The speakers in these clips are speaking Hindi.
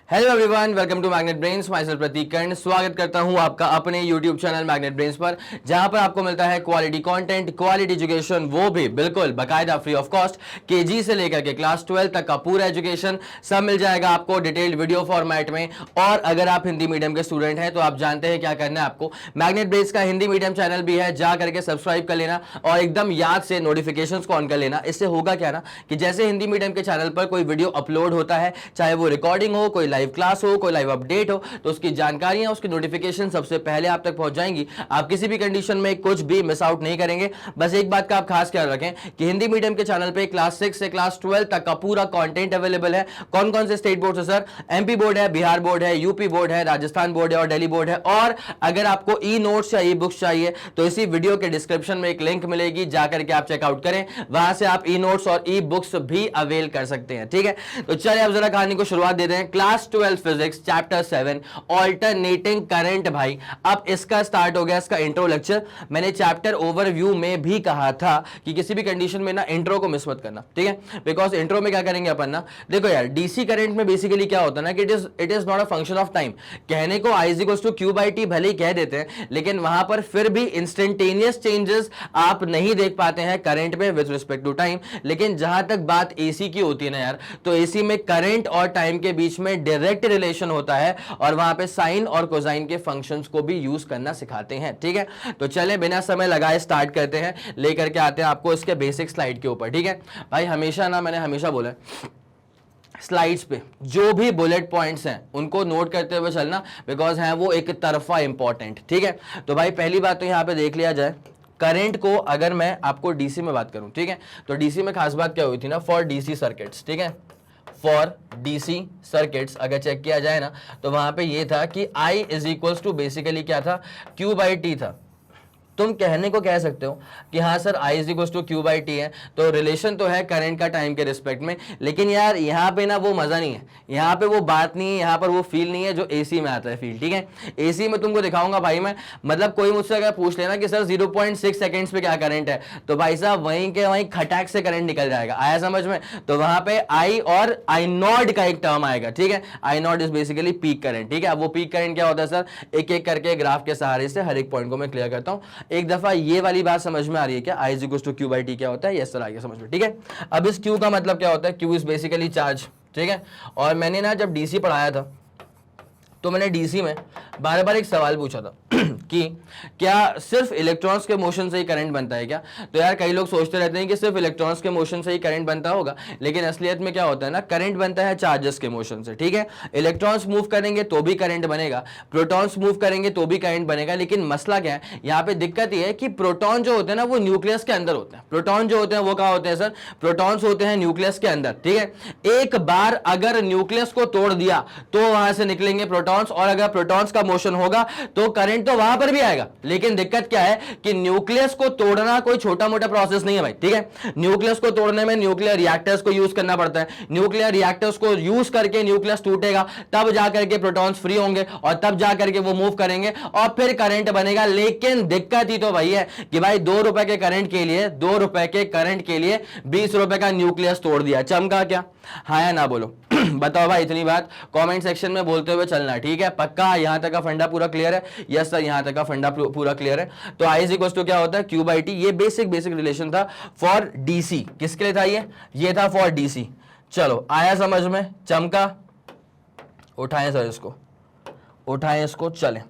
Hello everyone, welcome to Magnet Brains. Myself Prateek Karn स्वागत करता हूं आपका अपने यूट्यूब चैनल मैग्नेट ब्रेन्स पर, जहां पर आपको मिलता है क्वालिटी कंटेंट, क्वालिटी एजुकेशन, वो भी बिल्कुल बाकायदा फ्री ऑफ कॉस्ट। केजी से लेकर के क्लास 12 तक का पूरा एजुकेशन सब मिल जाएगा आपको डिटेल्ड वीडियो फॉर्मेट में। और अगर आप हिंदी मीडियम के स्टूडेंट हैं तो आप जानते हैं क्या करना है आपको। मैग्नेट ब्रेन्स का हिंदी मीडियम चैनल भी है, जा करके सब्सक्राइब कर लेना और एकदम याद से नोटिफिकेशन को ऑन कर लेना। इससे होगा क्या ना कि जैसे हिंदी मीडियम के चैनल पर कोई वीडियो अपलोड होता है, चाहे वो रिकॉर्डिंग हो, कोई लाइव क्लास हो, कोई लाइव अपडेट हो, तो उसकी जानकारियां, उसकी नोटिफिकेशन सबसे पहले आप तक पहुंच जाएंगी। आप किसी भी कंडीशन में कुछ भी मिस आउट नहीं करेंगे। बस एक बात का आप खास ख्याल रखें कि हिंदी मीडियम के चैनल पे क्लास 6 से क्लास 12 तक का पूरा कंटेंट अवेलेबल है। कौन कौन से स्टेट बोर्ड से सर? एमपी बोर्ड है, बिहार बोर्ड है, यूपी बोर्ड है, राजस्थान बोर्ड है और दिल्ली बोर्ड है। और अगर आपको ई नोट्स या ई बुक्स चाहिए तो इसी वीडियो के डिस्क्रिप्शन में एक लिंक मिलेगी, जाकर के आप चेकआउट करें, वहां से आप ई नोट्स और ई बुक्स भी अवेल कर सकते हैं। ठीक है, तो चलिए अब जरा कहानी को शुरुआत देते हैं। Class 12 physics chapter 7 alternating current. भाई अब इसका स्टार्ट हो गया, इसका इंट्रो लेक्चर। मैंने चैप्टर ओवरव्यू में भी कहा था कि किसी भी कंडीशन में ना इंट्रो को मिस मत करना, ठीक है? बिकॉज इंट्रो में क्या करेंगे अपन ना, देखो यार डीसी करंट में बेसिकली क्या होता है ना कि it is not a function of time. कहने को I = Q/T भले ही कह देते हैं, लेकिन वहां पर फिर भी इंस्टेंटेनियस चेंजेस आप नहीं देख पाते हैं करंट में विद रिस्पेक्ट टू टाइम। लेकिन जहां तक बात एसी की होती है ना यार, तो एसी में करंट और टाइम के बीच में डायरेक्ट रिलेशन होता है और वहां पे साइन और कोसाइन के फंक्शंस को भी यूज करना सिखाते हैं। ठीक है, तो चले बिना समय लगाए स्टार्ट करते हैं, लेकर के आते हैं आपको इसके बेसिक स्लाइड के ऊपर। ठीक है भाई, मैंने हमेशा बोला स्लाइड्स पे जो भी बुलेट पॉइंट्स हैं उनको नोट करते हुए चलना, बिकॉज हैं वो एक तरफा इंपॉर्टेंट। ठीक है, तो भाई पहली बात तो यहां पे देख लिया जाए, करंट को अगर मैं आपको डीसी में बात करूं, ठीक है, तो डीसी में खास बात क्या हुई थी ना, फॉर डीसी सर्किट्स। ठीक है, फॉर डीसी सर्किट्स अगर चेक किया जाए ना, तो वहां पे ये था कि I = बेसिकली क्या था, Q/T था। तुम कहने को कह सकते हो कि हाँ सर I = Q/T है, तो रिलेशन तो है करंट का टाइम के रिस्पेक्ट में, लेकिन यार यहाँ पे ना वो मजा नहीं है, यहाँ पे वो बात नहीं है, यहाँ पर वो फील नहीं है जो एसी में आता है फील। ठीक है, एसी में तुमको दिखाऊंगा भाई मैं, मतलब कोई मुझसे अगर पूछ लेना कि सर 0.6 सेकेंड्स पे क्या करंट है, तो भाई साहब वहीं के वहीं खटाक से करंट निकल जाएगा। आया समझ में? तो वहां पे I और I0 का एक टर्म आएगा। ठीक है, I0 is basically peak current. ठीक है, अब वो पीक करंट क्या होता है सर, एक एक करके ग्राफ के सहारे से हर एक पॉइंट को मैं क्लियर करता हूं। एक दफा ये वाली बात समझ में आ रही है क्या? I = Q/T क्या होता है? यस सर, आइए समझ में। ठीक है, अब इस Q का मतलब क्या होता है? Q is basically charge. ठीक है, और मैंने ना जब डीसी पढ़ाया था तो मैंने डीसी में बार बार एक सवाल पूछा था कि क्या सिर्फ इलेक्ट्रॉन्स के मोशन से ही करंट बनता है क्या? तो यार कई लोग सोचते रहते हैं कि सिर्फ इलेक्ट्रॉन्स के मोशन से ही करंट बनता होगा, लेकिन असलियत में क्या होता है ना, करंट बनता है चार्जेस के मोशन से। ठीक है, इलेक्ट्रॉन्स मूव करेंगे तो भी करंट बनेगा, प्रोटॉन्स मूव करेंगे तो भी करंट बनेगा। लेकिन मसला क्या है यहाँ पे, दिक्कत ये है कि प्रोटॉन जो होते हैं ना वो न्यूक्लियस के अंदर होते हैं। प्रोटॉन जो होते हैं वो कहाँ होते हैं सर? प्रोटॉन्स होते हैं न्यूक्लियस के अंदर। ठीक है, एक बार अगर न्यूक्लियस को तोड़ दिया तो वहां से निकलेंगे प्रोटॉन्स, और अगर प्रोटॉन्स का मोशन होगा तो करंट तो वहां पर भी आएगा। लेकिन दिक्कत क्या है कि न्यूक्लियस को तोड़ना कोई छोटा मोटा प्रोसेस नहीं है भाई। ठीक है, न्यूक्लियस को तोड़ने में न्यूक्लियर रिएक्टर्स को यूज करना पड़ता है। न्यूक्लियर रिएक्टर्स को यूज करके न्यूक्लियस टूटेगा, तब जाकर के प्रोटॉन्स फ्री होंगे और तब जाकर के वो मूव करेंगे और फिर करंट बनेगा। लेकिन दिक्कत ही तो वही है कि भाई 2 रुपए के करंट के लिए 2 रुपए के करंट के लिए 20 रुपए का न्यूक्लियस तोड़ दिया। चमका क्या? हाँ या ना बोलो बताओ भाई, इतनी बात कमेंट सेक्शन में बोलते हुए चलना। ठीक है, पक्का यहां तक का फंडा पूरा क्लियर है? यस सर, यहां तक का फंडा पूरा क्लियर है। तो I = क्या होता है? Q/T। ये बेसिक रिलेशन था फॉर डीसी। किसके लिए था ये था फॉर डीसी। चलो आया समझ में? चमका? उठाएं सर इसको, उठाएं इसको, चलें।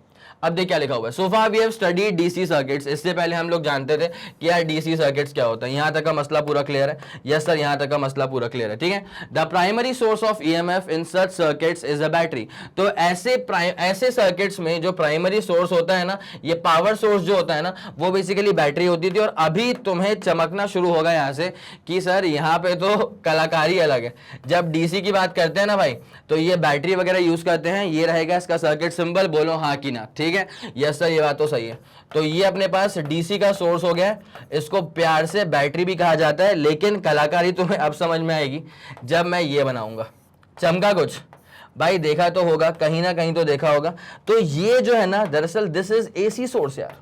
अब देख क्या लिखा हुआ है, so far we have studied DC circuits. इससे पहले हम लोग जानते थे कि यार डीसी सर्किट्स क्या होता है। यहां तक का मसला पूरा क्लियर है? यस सर, यहां तक का मसला पूरा क्लियर है। ठीक है, the primary source of EMF in such circuits is a battery. तो ऐसे सर्किट्स में जो प्राइमरी सोर्स होता है ना, ये पावर सोर्स जो होता है ना, वो बेसिकली बैटरी होती थी। और अभी तुम्हें चमकना शुरू होगा यहां से कि सर यहाँ पे तो कलाकारी अलग है। जब डीसी की बात करते हैं ना भाई, तो ये बैटरी वगैरह यूज करते हैं। ये रहेगा इसका सर्किट सिंबल, बोलो हाँ कि ना। ठीक है, यस सर, ये बात तो सही है। तो ये अपने पास डीसी का सोर्स हो गया, इसको प्यार से बैटरी भी कहा जाता है। लेकिन कलाकारी तुम्हें अब समझ में आएगी जब मैं ये बनाऊंगा। चमका कुछ भाई? देखा तो होगा, कहीं ना कहीं तो देखा होगा। तो ये जो है ना, दरअसल दिस इज एसी सोर्स यार।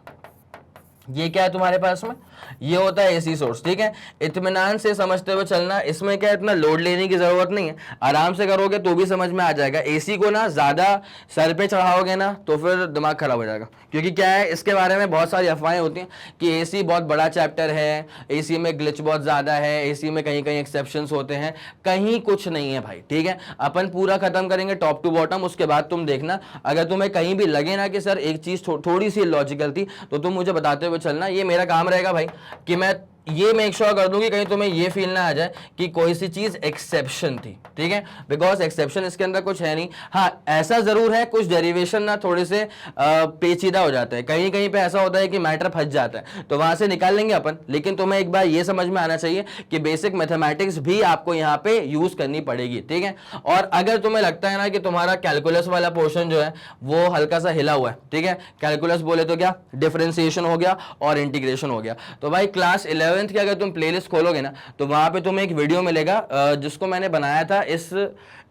ये क्या है तुम्हारे पास में? ये होता है एसी सोर्स, ठीक है। इत्मीनान से समझते हुए चलना, इसमें क्या इतना लोड लेने की जरूरत नहीं है, आराम से करोगे तो भी समझ में आ जाएगा। एसी को ना ज्यादा सर पे चढ़ाओगे ना तो फिर दिमाग खराब हो जाएगा, क्योंकि क्या है इसके बारे में बहुत सारी अफवाहें होती हैं कि एसी बहुत बड़ा चैप्टर है, एसी में ग्लिच बहुत ज्यादा है, एसी में कहीं कहीं एक्सेप्शंस होते हैं। कहीं कुछ नहीं है भाई, ठीक है। अपन पूरा खत्म करेंगे टॉप टू बॉटम, उसके बाद तुम देखना अगर तुम्हें कहीं भी लगे ना कि सर एक चीज थोड़ी सी लॉजिकल थी तो तुम मुझे बताते हुए चलना। ये मेरा काम रहेगा भाई कि मैं ये मेक श्योर कर दूं कि कहीं तुम्हें ये फील ना आ जाए कि कोई सी चीज एक्सेप्शन थी, ठीक है। बिकॉज एक्सेप्शन इसके अंदर कुछ है नहीं। हाँ ऐसा जरूर है कुछ डेरिवेशन ना थोड़े से पेचीदा हो जाते हैं, कहीं कहीं पे ऐसा होता है कि मैटर फंस जाता है, तो वहां से निकाल लेंगे अपन। लेकिन तुम्हें एक बार ये समझ में आना चाहिए कि बेसिक मैथमेटिक्स भी आपको यहाँ पे यूज करनी पड़ेगी, ठीक है। और अगर तुम्हें लगता है ना कि तुम्हारा कैलकुलस वाला पोर्शन जो है वो हल्का सा हिला हुआ है, ठीक है, कैलकुलस बोले तो क्या डिफरेंशिएशन हो गया और इंटीग्रेशन हो गया, तो भाई क्लास 11th की अगर तुम प्लेलिस्ट खोलोगे ना तो वहां पे तुम्हें एक वीडियो मिलेगा जिसको मैंने बनाया था इस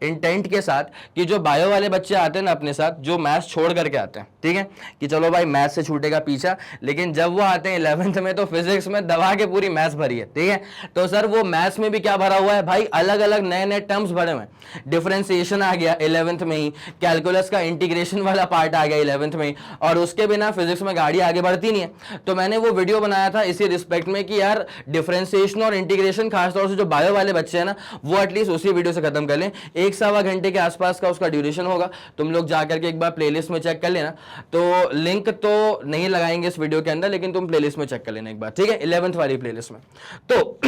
इंटेंट के साथ कि जो बायो वाले बच्चे आते हैं ना अपने साथ, जो मैथ्स छोड़ करके आते हैं, ठीक है, कि चलो भाई मैथ्स से छूटेगा पीछा, लेकिन जब वो आते हैं 11th में तो फिजिक्स में दबा के पूरी मैथ्स भरी है, ठीक है। तो सर वो मैथ्स में भी क्या भरा हुआ है भाई, अलग अलग नए नए टर्म्स भरे हुए हैं। डिफरेंशिएशन आ गया 11th में ही, कैलकुलस का इंटीग्रेशन वाला पार्ट आ गया 11th में ही, और उसके बिना फिजिक्स में गाड़ी आगे बढ़ती नहीं है। तो मैंने वो वीडियो बनाया था इसी रिस्पेक्ट में कि यार डिफरेंशिएशन और इंटीग्रेशन खासतौर से जो बायो वाले बच्चे हैं ना वो एटलीस्ट उसी वीडियो से खत्म कर लें। 1-1.25 घंटे के आसपास का उसका ड्यूरेशन होगा, तुम लोग जाकर के एक बार प्लेलिस्ट में चेक कर लेना। तो लिंक तो नहीं लगाएंगे इस वीडियो के अंदर, लेकिन तुम प्लेलिस्ट में चेक कर लेना एक बार, ठीक है, 11th वाली प्लेलिस्ट में। तो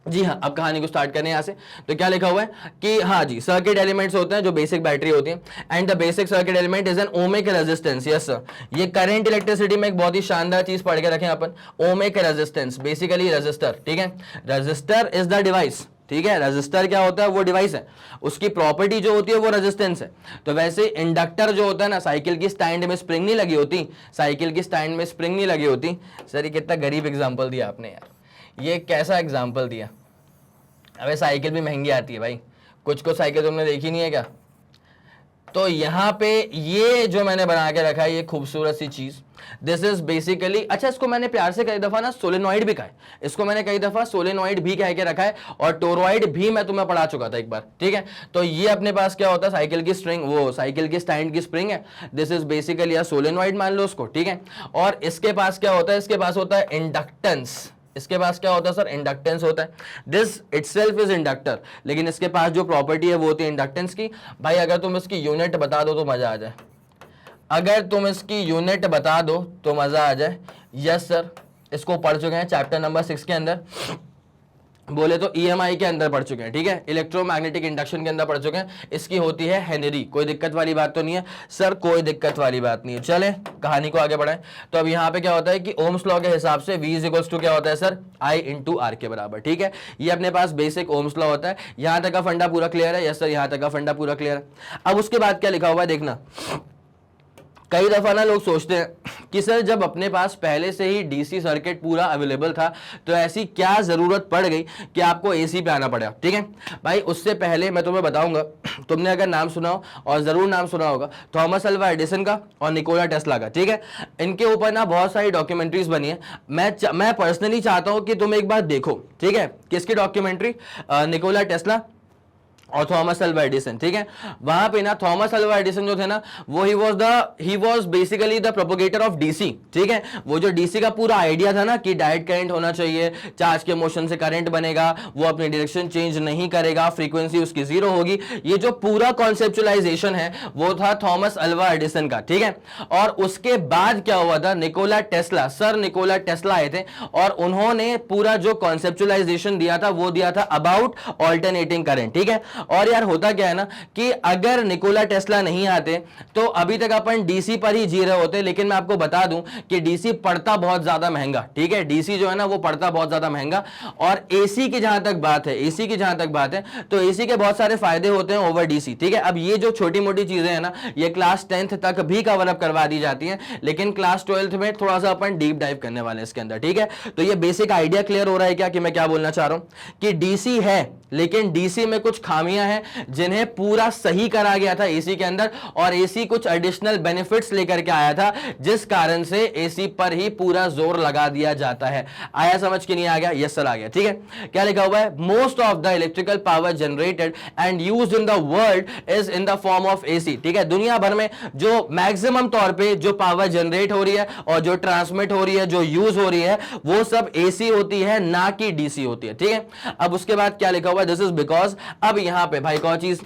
जी हाँ, अब कहानी को स्टार्ट करें यहां से। तो क्या लिखा हुआ है कि हाँ जी, सर्किट एलिमेंट्स होते हैं जो बेसिक बैटरी होती है, and the basic circuit element is an ohmic resistance. Yes sir, ये करंट इलेक्ट्रिसिटी में एक बहुत ही शानदार चीज पढ़ के रखें अपन, ओमिक रेजिस्टेंस, बेसिकली रेजिस्टर, ठीक है। रेजिस्टर इज द डिवाइस, ठीक है। रेजिस्टर क्या होता है, वो डिवाइस है, उसकी प्रॉपर्टी जो होती है वो रेजिस्टेंस है। तो वैसे इंडक्टर जो होता है ना, साइकिल की स्टैंड में स्प्रिंग नहीं लगी होती, साइकिल की स्टैंड में स्प्रिंग नहीं लगी होती। सर ये कितना गरीब एग्जांपल दिया आपने यार, ये कैसा एग्जांपल दिया। अबे साइकिल भी महंगी आती है भाई, कुछ कुछ साइकिल तुमने देखी नहीं है क्या। तो यहाँ पे ये जो मैंने बना के रखा है ये खूबसूरत सी चीज, दिस इज बेसिकली, अच्छा इसको मैंने प्यार से कई दफा ना सोलेनॉइड भी कहा है, इसको मैंने कई दफा सोलेनॉइड भी कह के रखा है, और टोरॉइड भी मैं तुम्हें पढ़ा चुका था एक बार, ठीक है। तो ये अपने पास क्या होता है, साइकिल की स्ट्रिंग, वो साइकिल की स्टैंड की स्प्रिंग है, दिस इज बेसिकली या सोलेनॉइड मान लो उसको, ठीक है। और इसके पास क्या होता है, इसके पास होता है इंडक्टेंस, इसके पास क्या होता है सर, इंडक्टेंस होता है। दिस इटसेल्फ इज इंडक्टर, लेकिन इसके पास जो प्रॉपर्टी है वो होती है इंडक्टेंस की। भाई अगर तुम इसकी यूनिट बता दो तो मजा आ जाए, अगर तुम इसकी यूनिट बता दो तो मजा आ जाए। यस सर, इसको पढ़ चुके हैं चैप्टर नंबर 6 के अंदर, बोले तो EMI के अंदर पढ़ चुके हैं, ठीक है, इलेक्ट्रोमैग्नेटिक इंडक्शन के अंदर पढ़ चुके हैं। इसकी होती है हेनरी, कोई दिक्कत वाली बात तो नहीं है सर, कोई दिक्कत वाली बात नहीं है। चलें कहानी को आगे बढ़ाएं। तो अब यहाँ पे क्या होता है कि ओम्स लॉ के हिसाब से V इक्वल्स टू क्या होता है सर, I इंटू R के बराबर, ठीक है। ये अपने पास बेसिक ओम्स लॉ होता है। यहाँ तक का फंडा पूरा क्लियर है। यस सर, यहाँ तक का फंडा पूरा क्लियर है। अब उसके बाद क्या लिखा हुआ है देखना, कई दफा ना लोग सोचते हैं कि सर जब अपने पास पहले से ही डीसी सर्किट पूरा अवेलेबल था तो ऐसी क्या जरूरत पड़ गई कि आपको एसी पे आना पड़ा, ठीक है। भाई उससे पहले मैं तुम्हें बताऊंगा, तुमने अगर नाम सुना हो, और जरूर नाम सुना होगा, थॉमस अल्वा एडिसन का और निकोला टेस्ला का, ठीक है। इनके ऊपर ना बहुत सारी डॉक्यूमेंट्रीज बनी है। मैं पर्सनली चाहता हूं कि तुम एक बार देखो, ठीक है, किसकी डॉक्यूमेंट्री, निकोला टेस्ला और थॉमस अल्वा एडिसन, ठीक है। वहां पे ना थॉमस अल्वा एडिसन जो थे ना वो he was basically the propagator of DC, ठीक है। वो जो डीसी का पूरा आइडिया था ना कि डायरेक्ट करंट होना चाहिए, चार्ज के मोशन से करंट बनेगा, वो अपनी डायरेक्शन चेंज नहीं करेगा, फ्रीक्वेंसी उसकी 0 होगी, ये जो पूरा कॉन्सेप्चुलाइजेशन है वो था थॉमस अल्वा एडिसन का, ठीक है। और उसके बाद क्या हुआ था, Nikola Tesla, sir Nikola Tesla आए थे और उन्होंने पूरा जो कॉन्सेप्चुलाइजेशन दिया था वो दिया था अबाउट ऑल्टरनेटिंग करंट, ठीक है। और यार होता क्या है ना कि अगर निकोला टेस्ला नहीं आते तो अभी तक अपन डीसी पर ही जी रहे होते, लेकिन मैं आपको बता दूं कि डीसी पड़ता बहुत ज्यादा महंगा, ठीक है। डीसी जो है ना वो पड़ता बहुत ज्यादा महंगा। और एसी की जहां तक बात है, एसी की जहां तक बात है तो एसी के बहुत सारे फायदे होते हैं ओवर डीसी, ठीक है। अब ये जो छोटी मोटी चीजें हैं ना ये क्लास 10th तक भी कवर अप करवा दी जाती हैं, लेकिन क्लास 12th में थोड़ा सा अपन डीप डाइव करने वाले हैं इसके अंदर, ठीक है। तो ये बेसिक आइडिया क्लियर हो रहा है क्या कि मैं क्या बोलना चाह रहा हूं कि डीसी है लेकिन डीसी में कुछ खामी खामियां हैं जिन्हें पूरा सही करा गया था एसी के अंदर, और एसी कुछ एडिशनल बेनिफिट्स लेकर के आया था, जिस कारण से एसी पर ही पूरा जोर लगा दिया जाता है। आया समझ के नहीं आ गया? यस सर आ गया। ठीक है, क्या लिखा हुआ है? Most of the electrical power generated and used in the world is in the form of AC. ठीक है, दुनिया भर में जो मैक्सिमम तौर पे जो पावर जनरेट हो रही है और जो ट्रांसमिट हो रही है, जो यूज हो रही है, वो सब एसी होती है, ना कि डीसी होती है। ठीक है, अब उसके बाद क्या लिखा हुआ है? दिस इज बिकॉज, अब यहां पे भाई कौन चीज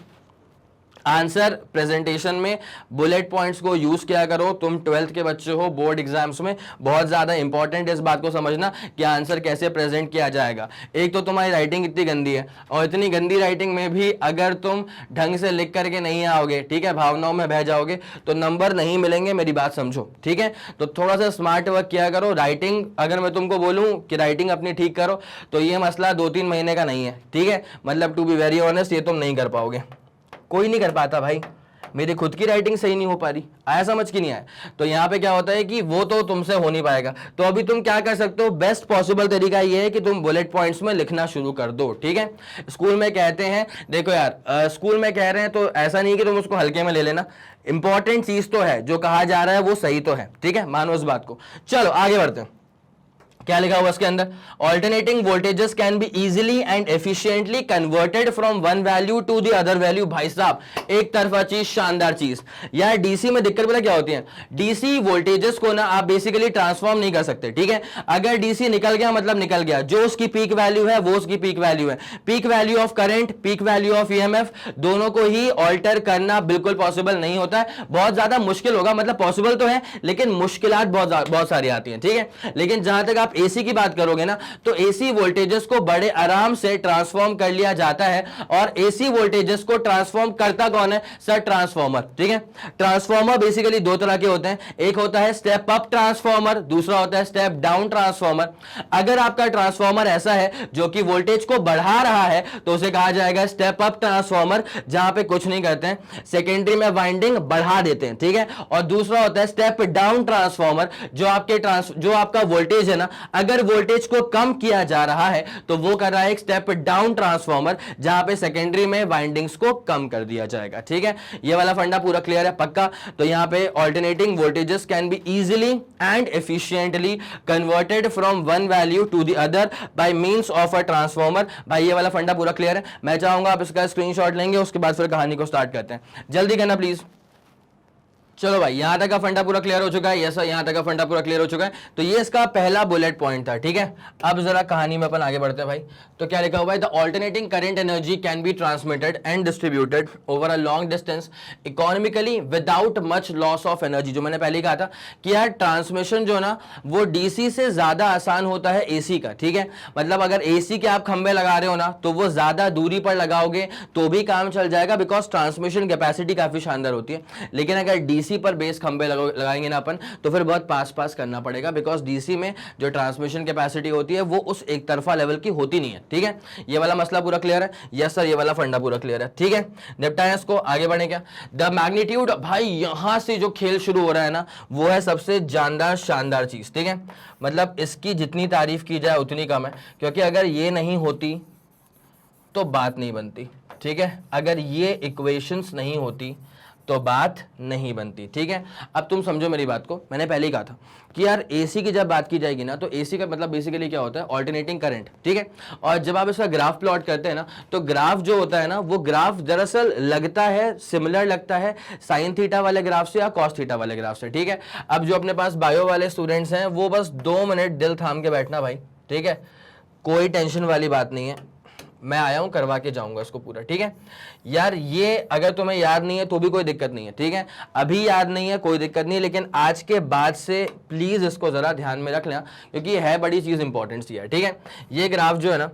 आंसर प्रेजेंटेशन में बुलेट पॉइंट्स को यूज किया करो। तुम 12th के बच्चे हो, बोर्ड एग्जाम्स में बहुत ज्यादा इंपॉर्टेंट है इस बात को समझना कि आंसर कैसे प्रेजेंट किया जाएगा। एक तो तुम्हारी राइटिंग इतनी गंदी है, और इतनी गंदी राइटिंग में भी अगर तुम ढंग से लिख करके नहीं आओगे, ठीक है, भावनाओं में बह जाओगे, तो नंबर नहीं मिलेंगे, मेरी बात समझो। ठीक है, तो थोड़ा सा स्मार्ट वर्क किया करो। राइटिंग अगर मैं तुमको बोलूं कि राइटिंग अपनी ठीक करो, तो ये मसला 2-3 महीने का नहीं है। ठीक है, मतलब टू बी वेरी ऑनेस्ट, ये तुम नहीं कर पाओगे, कोई नहीं कर पाता भाई। मेरी खुद की राइटिंग सही नहीं हो पा रही, आया समझ की नहीं आया? तो यहां पे क्या होता है कि वो तो तुमसे हो नहीं पाएगा। तो अभी तुम क्या कर सकते हो? बेस्ट पॉसिबल तरीका ये है कि तुम बुलेट पॉइंट्स में लिखना शुरू कर दो। ठीक है, स्कूल में कहते हैं, देखो यार, स्कूल में कह रहे हैं तो ऐसा नहीं कि तुम उसको हल्के में ले लेना, इंपॉर्टेंट चीज तो है, जो कहा जा रहा है वो सही तो है। ठीक है, मानो इस बात को। चलो आगे बढ़ते हैं, क्या लिखा हुआ इसके अंदर? Alternating voltages can be easily and efficiently converted from one value to the other value. भाई साहब, एक तरफा चीज, शानदार चीज। यार डीसी में दिक्कत पता क्या होती है? डीसी वोल्टेजेस को ना आप बेसिकली ट्रांसफॉर्म नहीं कर सकते। ठीक है, अगर डीसी निकल गया मतलब निकल गया, जो उसकी पीक वैल्यू है वो उसकी पीक वैल्यू है। Peak value of current, peak value of EMF, दोनों को ही ऑल्टर करना बिल्कुल पॉसिबल नहीं होता है। बहुत ज्यादा मुश्किल होगा, मतलब पॉसिबल तो है लेकिन मुश्किलात बहुत सारी आती हैं। ठीक है, लेकिन जहां तक आप एसी की बात करोगे ना, तो एसी वोल्टेजेस को बड़े आराम से ट्रांसफॉर्म कर लिया जाता है। और एसी वोल्टेजेस को ट्रांसफॉर्म करता कौन है? Sir, transformer. ठीक है, ट्रांसफॉर्मर बेसिकली दो तरह के होते हैं, एक होता है स्टेप अप ट्रांसफॉर्मर, दूसरा होता है स्टेप डाउन ट्रांसफॉर्मर। अगर आपका ट्रांसफॉर्मर ऐसा है जो कि वोल्टेज को बढ़ा रहा है, तो उसे कहा जाएगा स्टेप अप ट्रांसफॉर्मर, जहां पे कुछ नहीं करते हैं, सेकेंडरी में वाइंडिंग बढ़ा देते हैं। ठीक है, और दूसरा होता है स्टेप डाउन ट्रांसफॉर्मर, जो आपका वोल्टेज है ना, अगर वोल्टेज को कम किया जा रहा है तो वो कर रहा है एक स्टेप डाउन ट्रांसफॉर्मर, जहां पे सेकेंडरी में वाइंडिंग्स को कम कर दिया जाएगा। ठीक है, ये वाला फंडा पूरा क्लियर है, पक्का? तो यहां पे alternating voltages can be easily and efficiently converted from one value to the other by means of a transformer. भाई ये वाला फंडा पूरा क्लियर है? मैं चाहूंगा आप इसका स्क्रीनशॉट लेंगे, उसके बाद फिर कहानी को स्टार्ट करते हैं। जल्दी करना प्लीज। चलो भाई, यहां तक का फंडा पूरा क्लियर हो चुका है। यस सर, यहां तक का फंडा पूरा क्लियर हो चुका है। तो ये इसका पहला बुलेट पॉइंट था। ठीक है, अब जरा कहानी में अपन आगे बढ़ते हैं भाई। तो क्या लिखा हुआ है? The alternating current energy can be transmitted and distributed over a long distance economically without much loss of energy. जो मैंने पहले कहा था कि यार ट्रांसमिशन जो ना वो डीसी से ज्यादा आसान होता है एसी का। ठीक है, मतलब अगर एसी के आप खंबे लगा रहे हो ना, तो वो ज्यादा दूरी पर लगाओगे तो भी काम चल जाएगा, बिकॉज ट्रांसमिशन कैपेसिटी काफी शानदार होती है। लेकिन अगर डीसी पर बेस खंबे लगाएंगे ना अपन, तो फिर बहुत पास करना पड़ेगा, बिकॉज डीसी में जो ट्रांसमिशन कैपेसिटी होती है वो उस एक तरफा लेवल की होती नहीं है। ठीक है, ये वाला मसला पूरा क्लियर है? यस सर, ये वाला फंडा पूरा क्लियर है। ठीक है, निपटाएं इसको, आगे बढ़े क्या? द मैग्नीट्यूड, भाई यहां से जो खेल शुरू हो रहा है ना, वो है सबसे जानदार शानदार चीज। ठीक है, मतलब इसकी जितनी तारीफ की जाए उतनी कम है, क्योंकि अगर ये नहीं होती तो बात नहीं बनती। ठीक है, अगर ये इक्वेशंस नहीं होती तो बात नहीं बनती। ठीक है, अब तुम समझो मेरी बात को। मैंने पहले ही कहा था कि यार एसी की जब बात की जाएगी ना, तो एसी का मतलब बेसिकली क्या होता है? Alternating current. ठीक है, और जब आप इसका ग्राफ प्लॉट करते हैं ना, तो ग्राफ जो होता है ना, वो ग्राफ दरअसल लगता है, सिमिलर लगता है साइन थीटा वाले ग्राफ से या कॉस थीटा वाले ग्राफ से। ठीक है, अब जो अपने पास बायो वाले स्टूडेंट्स हैं, वो बस 2 मिनट दिल थाम के बैठना भाई। ठीक है, कोई टेंशन वाली बात नहीं है, मैं आया हूं, करवा के जाऊंगा इसको पूरा। ठीक है यार, ये अगर तुम्हें याद नहीं है तो भी कोई दिक्कत नहीं है। ठीक है, अभी याद नहीं है कोई दिक्कत नहीं है, लेकिन आज के बाद से प्लीज इसको जरा ध्यान में रख लेना, क्योंकि ये है बड़ी चीज इंपॉर्टेंट सी है। ठीक है, ये ग्राफ जो है ना,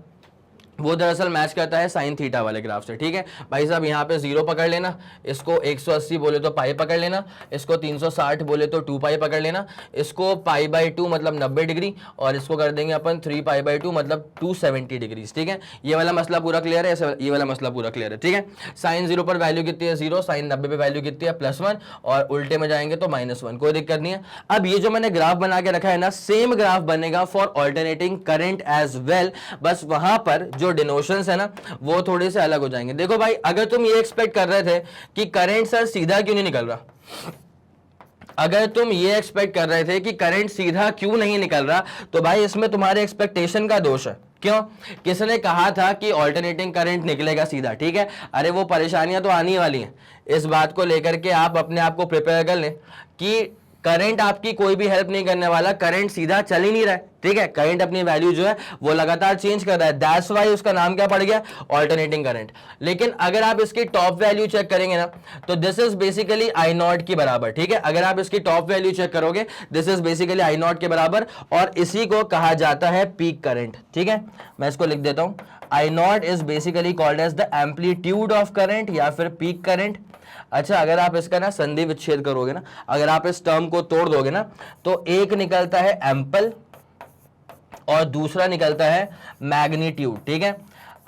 वो दरअसल मैच करता है साइन थीटा वाले ग्राफ से। ठीक है भाई साहब, यहाँ पे 0 पकड़ लेना, इसको 180 बोले तो पाई पकड़ लेना, इसको 360 बोले तो 2 पाई पकड़ लेना, इसको π/2 मतलब 90 डिग्री, और इसको कर देंगे अपन 3π/2 मतलब 270 डिग्री। ठीक है, ये वाला मसला पूरा क्लियर है? ये वाला मसला पूरा क्लियर है? ठीक है, साइन 0 पर वैल्यू कितनी है? 0, साइन 90 पे वैल्यू कितनी है? +1, और उल्टे में जाएंगे तो -1, कोई दिक्कत नहीं है। अब ये जो मैंने ग्राफ बना के रखा है ना, सेम ग्राफ बनेगा for alternating current as well, बस वहां पर जो जो डिनोशंस है ना वो थोड़े से अलग हो जाएंगे। देखो भाई, अगर तुम ये एक्सपेक्ट कर रहे थे कि करंट सर सीधा क्यों नहीं निकल रहा, अगर तुम ये एक्सपेक्ट कर रहे थे कि करंट सीधा क्यों नहीं निकल रहा, तो भाई इसमें तुम्हारे एक्सपेक्टेशन का दोष है। क्यों? किसने कहा था कि ऑल्टरनेटिंग करंट निकलेगा सीधा? ठीक है, अरे वो परेशानियां तो आनी वाली हैं। इस बात को लेकर के आप अपने आप को प्रिपेयर कर लें कि करंट आपकी कोई भी हेल्प नहीं करने वाला, करंट सीधा चल ही नहीं रहा है। ठीक है, करंट अपनी वैल्यू जो है वो लगातार चेंज कर रहा है, दैट्स वाई उसका नाम क्या पड़ गया, ऑल्टरनेटिंग करंट। लेकिन अगर आप इसकी टॉप वैल्यू चेक करेंगे ना, तो this is basically I not के बराबर। ठीक है, अगर आप इसकी टॉप वैल्यू चेक करोगे, this is basically I not के बराबर, और इसी को कहा जाता है पीक करंट। ठीक है, मैं इसको लिख देता हूं, I naught is basically called as the amplitude of current या फिर पीक करंट। अच्छा, अगर आप इसका ना संधि विच्छेद करोगे ना, अगर आप इस टर्म को तोड़ दोगे ना, तो एक निकलता है एम्पल और दूसरा निकलता है मैग्नीट्यूड। ठीक है,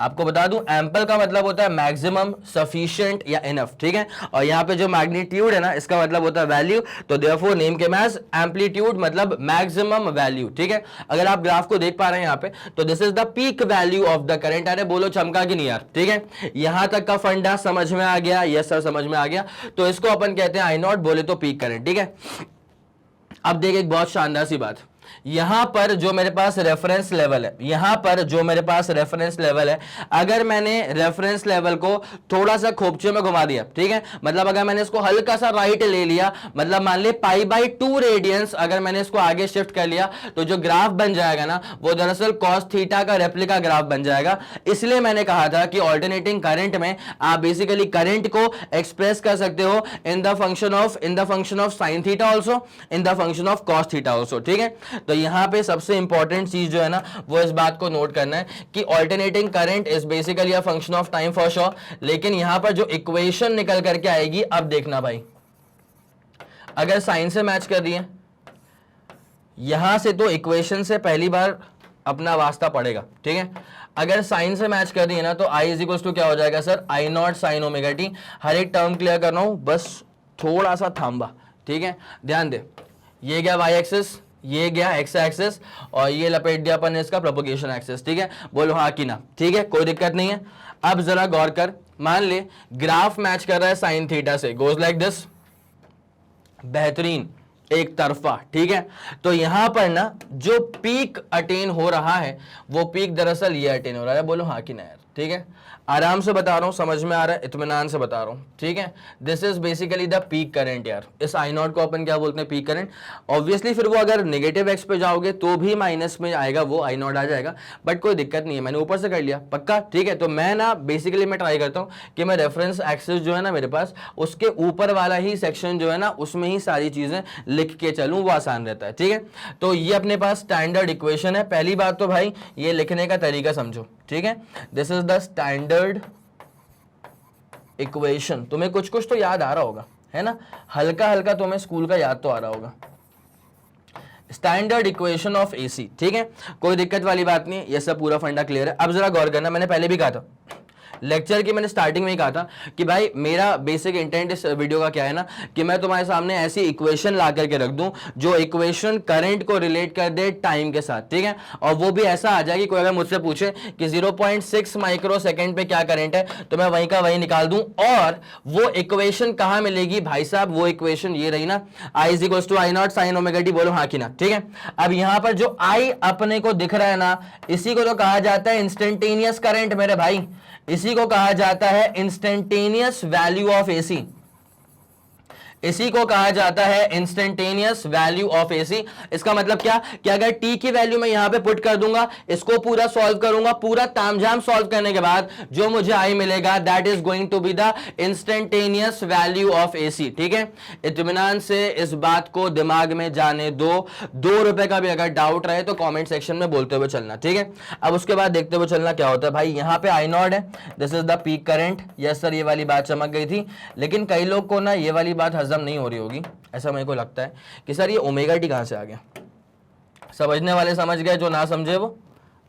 आपको बता दूं, एम्पल का मतलब होता है मैक्सिमम, सफिशिएंट या इनफ। ठीक है, और यहाँ पे जो मैग्नीट्यूड है ना, इसका मतलब होता है वैल्यू, तो therefore name came as amplitude, मतलब मैक्सिमम वैल्यू। ठीक है, अगर आप ग्राफ को देख पा रहे हैं यहाँ पे, तो this is the peak value of the current. अरे बोलो चमका कि नहीं यार? ठीक है, यहां तक का फंडा समझ में आ गया? यस सर समझ में आ गया। तो इसको अपन कहते हैं आई नॉट, बोले तो पीक करंट। ठीक है, अब देख एक बहुत शानदार सी बात, यहां पर जो मेरे पास रेफरेंस लेवल है, यहां पर जो मेरे पास रेफरेंस लेवल है, अगर मैंने रेफरेंस लेवल को थोड़ा सा खोपचे में घुमा दिया, ठीक है, मतलब अगर मैंने इसको हल्का सा राइट ले लिया, मतलब मान ले π/2 रेडियंस, अगर मैंने इसको आगे शिफ्ट कर लिया, तो जो ग्राफ बन जाएगा ना, वो दरअसल cos थीटा का रेप्लिका ग्राफ बन जाएगा। इसलिए मैंने कहा था कि ऑल्टरनेटिंग करंट में आप बेसिकली करंट को एक्सप्रेस कर सकते हो in the function of sine theta also, in the function of cos theta also. ठीक है, तो यहां पे सबसे इंपॉर्टेंट चीज जो है ना, वो इस बात को नोट करना है कि alternating current is basically a function of time for sure. लेकिन यहां पर जो इक्वेशन निकल करके आएगी, अब देखना भाई, अगर साइन से मैच कर रही है यहां से, तो इक्वेशन से पहली बार अपना वास्ता पड़ेगा। ठीक है, अगर साइन से मैच कर रही है ना, तो आई इज इक्वल्स टू क्या हो जाएगा sir, I naught sine omega t. हर एक टर्म क्लियर कर रहा हूं, बस थोड़ा सा थांबा। ठीक है, ध्यान दे, ये गया वाई एक्सिस, ये गया एक्स एक्सिस, और ये लपेट दिया अपन ने इसका प्रोपगेशन एक्सिस। ठीक है, बोलो हाँ कि ना? ठीक है, कोई दिक्कत नहीं है। अब जरा गौर कर, मान ले ग्राफ मैच कर रहा है साइन थीटा से, गोज लाइक दिस, बेहतरीन, एक तरफा। ठीक है, तो यहां पर ना जो पीक अटेन हो रहा है, वो पीक दरअसल ये अटेन हो रहा है। बोलो हाँ कि ना यार? ठीक है, आराम से बता रहा हूं, समझ में आ रहा है, इत्मीनान से बता रहा हूं। ठीक है, this is basically the peak current यार। इस आई नॉट को अपन क्या बोलते हैं, पीक करंट। ऑब्वियसली फिर वो अगर नेगेटिव एक्स पे जाओगे तो भी माइनस में आएगा, वो आई नॉट आ जाएगा, बट कोई दिक्कत नहीं है, मैंने ऊपर से कर लिया पक्का। ठीक है, तो मैं ना बेसिकली मैं ट्राई करता हूं कि मैं रेफरेंस एक्सिस जो है ना मेरे पास, उसके ऊपर वाला ही सेक्शन जो है ना, उसमें ही सारी चीजें लिख के चलूं, वो आसान रहता है। ठीक है, तो ये अपने पास स्टैंडर्ड इक्वेशन है। पहली बात तो भाई ये लिखने का तरीका समझो। ठीक है, this is the standard equation. तुम्हें कुछ कुछ तो याद आ रहा होगा, है ना, हल्का हल्का तुम्हें स्कूल का याद तो आ रहा होगा। Standard equation of AC. ठीक है, कोई दिक्कत वाली बात नहीं, ये सब पूरा फंडा क्लियर है। अब जरा गौर करना, मैंने पहले भी कहा था लेक्चर की, मैंने स्टार्टिंग में ही कहा था कि भाई मेरा बेसिक इंटेंट इस वीडियो का क्या है ना, कि मैं तुम्हारे सामने ऐसी इक्वेशन ला करके रख दूं जो इक्वेशन करंट को रिलेट कर दे टाइम के साथ। ठीक है, और वो भी ऐसा आ जाए कि कोई अगर मुझसे पूछे कि 0.6 माइक्रो सेकेंड पे क्या करंट है, तो मैं वहीं का वहीं निकाल दूं। और वो इक्वेशन कहां मिलेगी भाई साहब? वो इक्वेशन ये रही ना, I is equals to I naught sine omega t. बोलो हाँ कि ना? ठीक है, अब यहां पर जो आई अपने को दिख रहा है ना, इसी को तो कहा जाता है इंस्टेंटेनियस करंट मेरे भाई, इसी को कहा जाता है इंस्टेंटेनियस वैल्यू ऑफ एसी, इसी को कहा जाता है इंस्टेंटेनियस वैल्यू ऑफ एसी। इसका मतलब क्या कि अगर टी की वैल्यू मैं यहां पे पुट कर दूंगा, इसको पूरा सॉल्व करूंगा, पूरा तामझाम सॉल्व करने के बाद जो मुझे आई मिलेगा, that is going to be the instantaneous value of AC. ठीक है, इत्मीनान से इस बात को दिमाग में जाने दो। 2 रुपए का भी अगर डाउट रहे तो कॉमेंट सेक्शन में बोलते हुए चलना। ठीक है, अब उसके बाद देखते हुए चलना क्या होता है भाई। यहां पे आई नॉट है, this is the peak current. Yes sir, ये वाली बात चमक गई थी, लेकिन कई लोग को ना ये वाली बात नहीं हो रही होगी, ऐसा मेरे को लगता है कि सर ये ओमेगा टी कहां से आ गया। समझने वाले समझ गए, जो ना समझे वो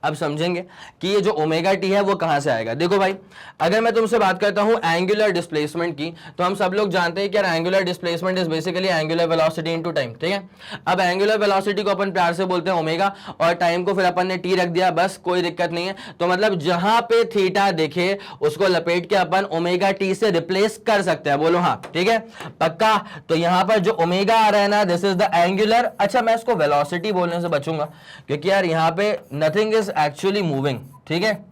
अब समझेंगे कि ये जो ओमेगा टी है वो कहां से आएगा। देखो भाई, अगर मैं तुमसे बात करता हूं एंगुलर डिस्प्लेसमेंट की, तो हम सब लोग जानते हैं कि यार angular displacement is basically angular velocity into time, ठीक है। अब एंगुलर वेलोसिटी को अपन प्यार से बोलते हैं ओमेगा, और टाइम को फिर अपन ने टी रख दिया, बस कोई दिक्कत नहीं है। तो मतलब जहां पे थीटा दिखे उसको लपेट के अपन ओमेगा टी से रिप्लेस कर सकते हैं, बोलो हाँ, ठीक है, पक्का। तो यहां पर जो ओमेगा आ रहा है ना, दिस इज द एंगुलर, अच्छा मैं इसको वेलोसिटी बोलने से बचूंगा क्योंकि यार यहां पे नथिंग इज एक्चुअली मूविंग, ठीक है,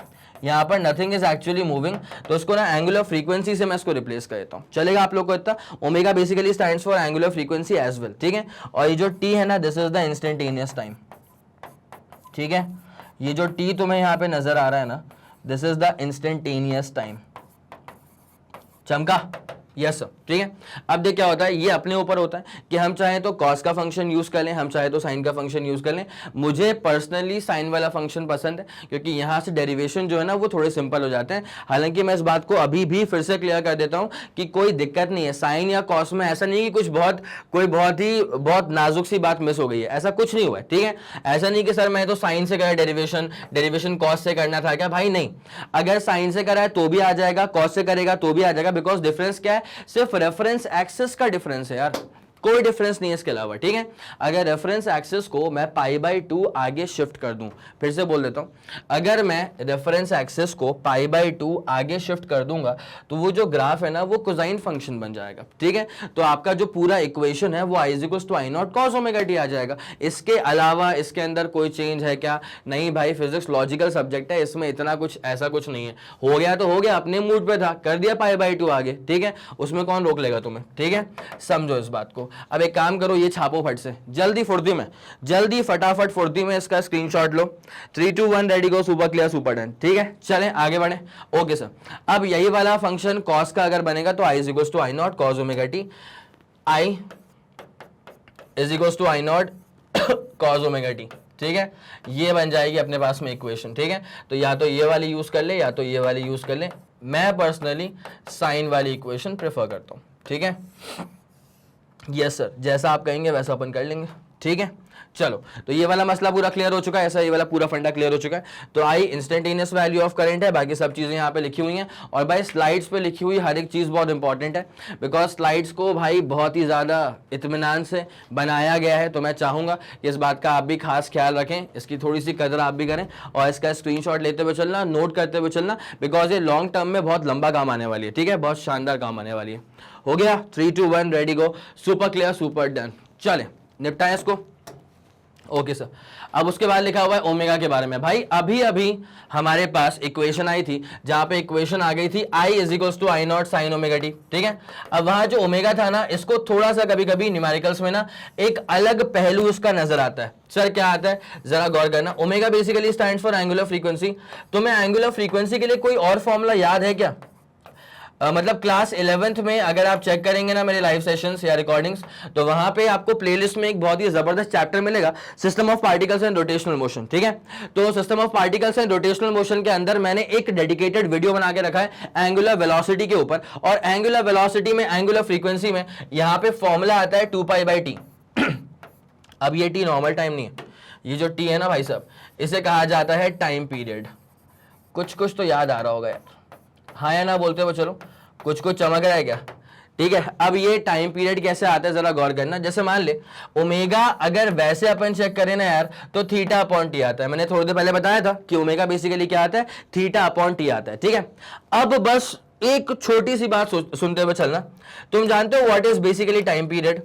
यहां पर नथिंग इज एक्चुअली मूविंग, तो इसको ना एंगुलर फ्रीक्वेंसी से मैं इसको रिप्लेस कर देता हूं, चलेगा आप लोग को इतना। Omega basically stands for angular frequency as well, ठीक है। और ये जो टी है ना, this is the instantaneous time, ठीक है। ये जो टी तुम्हें यहां पे नजर आ रहा है ना, this is the instantaneous time, चमका, यस सर, ठीक है। अब देख क्या होता है, ये अपने ऊपर होता है कि हम चाहें तो कॉस का फंक्शन यूज कर लें, हम चाहे तो साइन का फंक्शन यूज कर लें। मुझे पर्सनली साइन वाला फंक्शन पसंद है क्योंकि यहां से डेरिवेशन जो है ना वो थोड़े सिंपल हो जाते हैं। हालांकि मैं इस बात को अभी भी फिर से क्लियर कर देता हूं कि कोई दिक्कत नहीं है साइन या कॉस में, ऐसा नहीं कि कुछ बहुत नाजुक सी बात मिस हो गई है, ऐसा कुछ नहीं हुआ है, ठीक है। ऐसा नहीं कि सर मैं तो साइन से करा डेरिवेशन कॉस से करना था क्या, भाई नहीं। अगर साइन से करा है तो भी आ जाएगा, कॉस से करेगा तो भी आ जाएगा, बिकॉज डिफरेंस क्या है, सिर्फ रेफरेंस एक्सिस का डिफरेंस है यार, कोई डिफरेंस नहीं है इसके अलावा, ठीक है। अगर रेफरेंस एक्सिस को मैं π/2 आगे शिफ्ट कर दूं, फिर से बोल देता हूं, अगर मैं रेफरेंस एक्सिस को π/2 आगे शिफ्ट कर दूंगा तो वो जो ग्राफ है ना वो कोसाइन फंक्शन बन जाएगा, ठीक है। तो आपका जो पूरा इक्वेशन है वो I = I0 cos omega t आ जाएगा। इसके अलावा इसके अंदर कोई चेंज है क्या, नहीं भाई, फिजिक्स लॉजिकल सब्जेक्ट है, इसमें इतना कुछ ऐसा कुछ नहीं है। हो गया तो हो गया, अपने मूड पे था, कर दिया π/2 आगे, ठीक है, उसमें कौन रोक लेगा तुम्हें, ठीक है। समझो इस बात को। अब एक काम करो, ये छापो फट से, जल्दी फुर्ती में, जल्दी फटाफट फुर्ती में इसका स्क्रीनशॉट लो। 3 2 1 रेडी गो, सुपर क्लियर सुपर डन, ठीक है। चलें आगे बढ़े, ओके सर। अब यही वाला फंक्शन कॉस का अगर बनेगा तो I = I0 cos omega T, I = I0 cos omega T, ठीक है। ये बन जाएगी अपने पास में इक्वेशन, ठीक है। तो या तो ये वाली यूज कर ले या तो ये वाली यूज कर ले, मैं पर्सनली साइन वाली इक्वेशन प्रेफर करता हूं, ठीक है। यस सर, जैसा आप कहेंगे वैसा अपन कर लेंगे, ठीक है। चलो, तो ये वाला मसला पूरा क्लियर हो चुका है, ऐसा ये वाला पूरा फंडा क्लियर हो चुका है। तो आई इंस्टेंटेनियस वैल्यू ऑफ करंट है, बाकी सब चीजें यहाँ पे लिखी हुई हैं। और भाई स्लाइड्स पे लिखी हुई हर एक चीज बहुत इंपॉर्टेंट है, बिकॉज स्लाइड्स को भाई बहुत ही ज्यादा इत्मीनान से बनाया गया है। तो मैं चाहूंगा कि इस बात का आप भी खास ख्याल रखें, इसकी थोड़ी सी कदर आप भी करें और इसका स्क्रीनशॉट लेते हुए चलना, नोट करते हुए चलना, बिकॉज ये लॉन्ग टर्म में बहुत लंबा काम आने वाली है, ठीक है, बहुत शानदार काम आने वाली है। हो गया, 3 2 1 रेडी गो, सुपर क्लियर सुपर डन। चले निपटाएं इसको, ओके सर। अब उसके बाद लिखा हुआ है ओमेगा के बारे में। भाई अभी अभी हमारे पास इक्वेशन आई थी जहां पे इक्वेशन आ गई थी I = I0 sin omega T, ठीक है। अब वहां जो ओमेगा था ना, इसको थोड़ा सा कभी कभी न्यूमेरिकल्स में ना एक अलग पहलू इसका नजर आता है। सर क्या आता है, जरा गौर करना। Omega basically stands for angular frequency. तुम्हें एंगुलर फ्रीक्वेंसी के लिए कोई और फॉर्मूला याद है क्या? मतलब क्लास 11th में अगर आप चेक करेंगे ना मेरे लाइव सेशंस या रिकॉर्डिंग्स, तो वहां पे आपको प्लेलिस्ट में एक बहुत ही जबरदस्त चैप्टर मिलेगा, system of particles and rotational motion, ठीक है। तो system of particles and rotational motion के अंदर मैंने एक डेडिकेटेड वीडियो बना के रखा है एंगुलर वेलोसिटी के ऊपर, और एंगुलर वेलोसिटी में, एंगुलर फ्रीक्वेंसी में यहाँ पे फॉर्मूला आता है 2π/t। अब ये टी नॉर्मल टाइम नहीं है, ये जो टी है ना भाई साहब, इसे कहा जाता है टाइम पीरियड। कुछ कुछ तो याद आ रहा होगा यार, हाँ या ना बोलते हो, चलो कुछ कुछ चमक रहा है क्या, ठीक है। अब ये टाइम पीरियड कैसे आता है जरा गौर करना। जैसे मान ले ओमेगा अगर वैसे अपन चेक करें ना यार, तो θ/t आता है। मैंने थोड़ी देर पहले बताया था कि ओमेगा बेसिकली क्या आता है, θ/t आता है, ठीक है। अब बस एक छोटी सी बात सुनते हुए चलना। तुम जानते हो what is basically time period?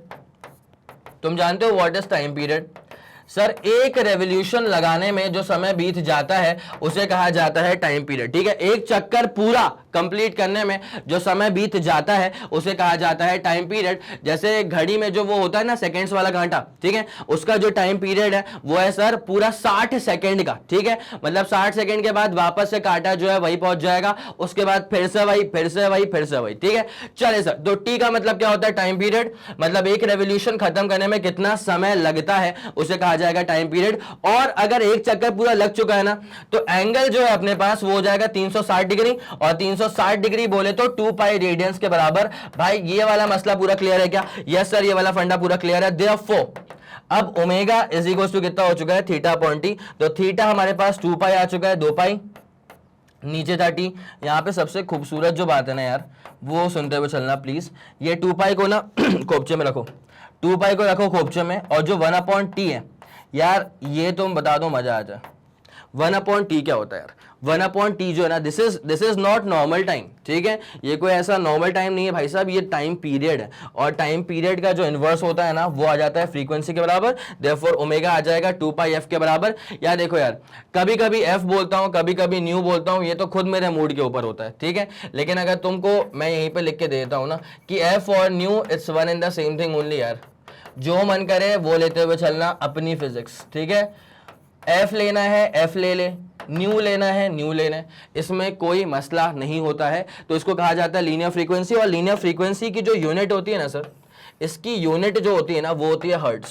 तुम जानते हो what is time period? Sir एक रेवोल्यूशन लगाने में जो समय बीत जाता है उसे कहा जाता है टाइम पीरियड, ठीक है। एक चक्कर पूरा कंप्लीट करने में जो समय बीत जाता है उसे कहा जाता है टाइम पीरियड। जैसे घड़ी में जो वो होता है ना सेकंड्स वाला घंटा, ठीक है, उसका जो टाइम पीरियड है वो है सर पूरा 60 सेकंड का, ठीक है। मतलब 60 सेकंड के बाद वापस से कांटा जो है वही पहुंच जाएगा, उसके बाद फिर से वही, फिर से वही, फिर से वही, ठीक है। चले सर, तो टी का मतलब क्या होता है टाइम पीरियड, मतलब एक रेवोल्यूशन खत्म करने में कितना समय लगता है उसे कहा जाएगा टाइम पीरियड। और अगर एक चक्कर पूरा लग चुका है ना, तो एंगल जो है अपने पास वो हो जाएगा 360 डिग्री, और 360 डिग्री बोले तो 2π रेडियंस के बराबर। भाई ये वाला मसला पूरा क्लियर है क्या? यस सर, ये वाला फंडा पूरा क्लियर है। देयरफॉर अब ओमेगा इज इक्वल टू कितना हो चुका है, थीटा अपॉन टी, तो थीटा हमारे पास 2 पाई आ चुका है, 2 पाई नीचे था टी। यहाँ पे सबसे खूबसूरत जो बात है ना यार, वो सुनते हुए चलना प्लीज, ये 2 पाई को ना खोपचे में रखो, 2 पाई को रखो खोपचे में, और जो 1 अपॉन टी है यार, ये तुम बता दो मजा आ जाए। 1 अपॉन टी क्या होता है यार, 1 अपॉन टी जो है ना, this is not normal time, ठीक है, ये कोई ऐसा नॉर्मल टाइम नहीं है भाई साहब, ये टाइम पीरियड है, और टाइम पीरियड का जो इन्वर्स होता है ना, वो आ जाता है फ्रीक्वेंसी के बराबर, देयरफॉर ओमेगा आ जाएगा 2 पाई एफ के बराबर। या देखो यार, कभी कभी एफ बोलता हूं, कभी कभी न्यू बोलता हूं, ये तो खुद मेरे मूड के ऊपर होता है, ठीक है, लेकिन अगर तुमको मैं यहीं पे लिख के देता हूं ना कि एफ और new it's one in the same thing only यार, जो मन करे वो लेते हुए चलना, अपनी फिजिक्स, ठीक है, एफ लेना है एफ ले ले, न्यू लेना है न्यू लेना है, इसमें कोई मसला नहीं होता है। तो इसको कहा जाता है लीनियर फ्रीक्वेंसी, और लीनियर फ्रीक्वेंसी की जो यूनिट होती है ना सर, इसकी यूनिट जो होती है ना, वो होती है हर्ट्ज,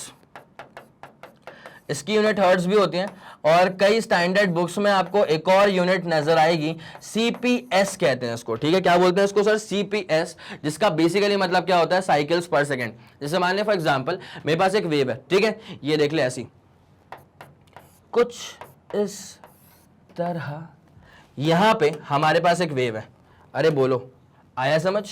इसकी यूनिट हर्ट्ज भी होती है, और कई स्टैंडर्ड बुक्स में आपको एक और यूनिट नजर आएगी, सीपीएस कहते हैं इसको, ठीक है, क्या बोलते हैं इसको सर, सीपीएस, जिसका बेसिकली मतलब क्या होता है, साइकिल्स पर सेकेंड। जैसे मान लें फॉर एग्जांपल मेरे पास एक वेव है, ठीक है, ये देख ले ऐसी कुछ इस तरह, यहां पे हमारे पास एक वेव है, अरे बोलो आया समझ,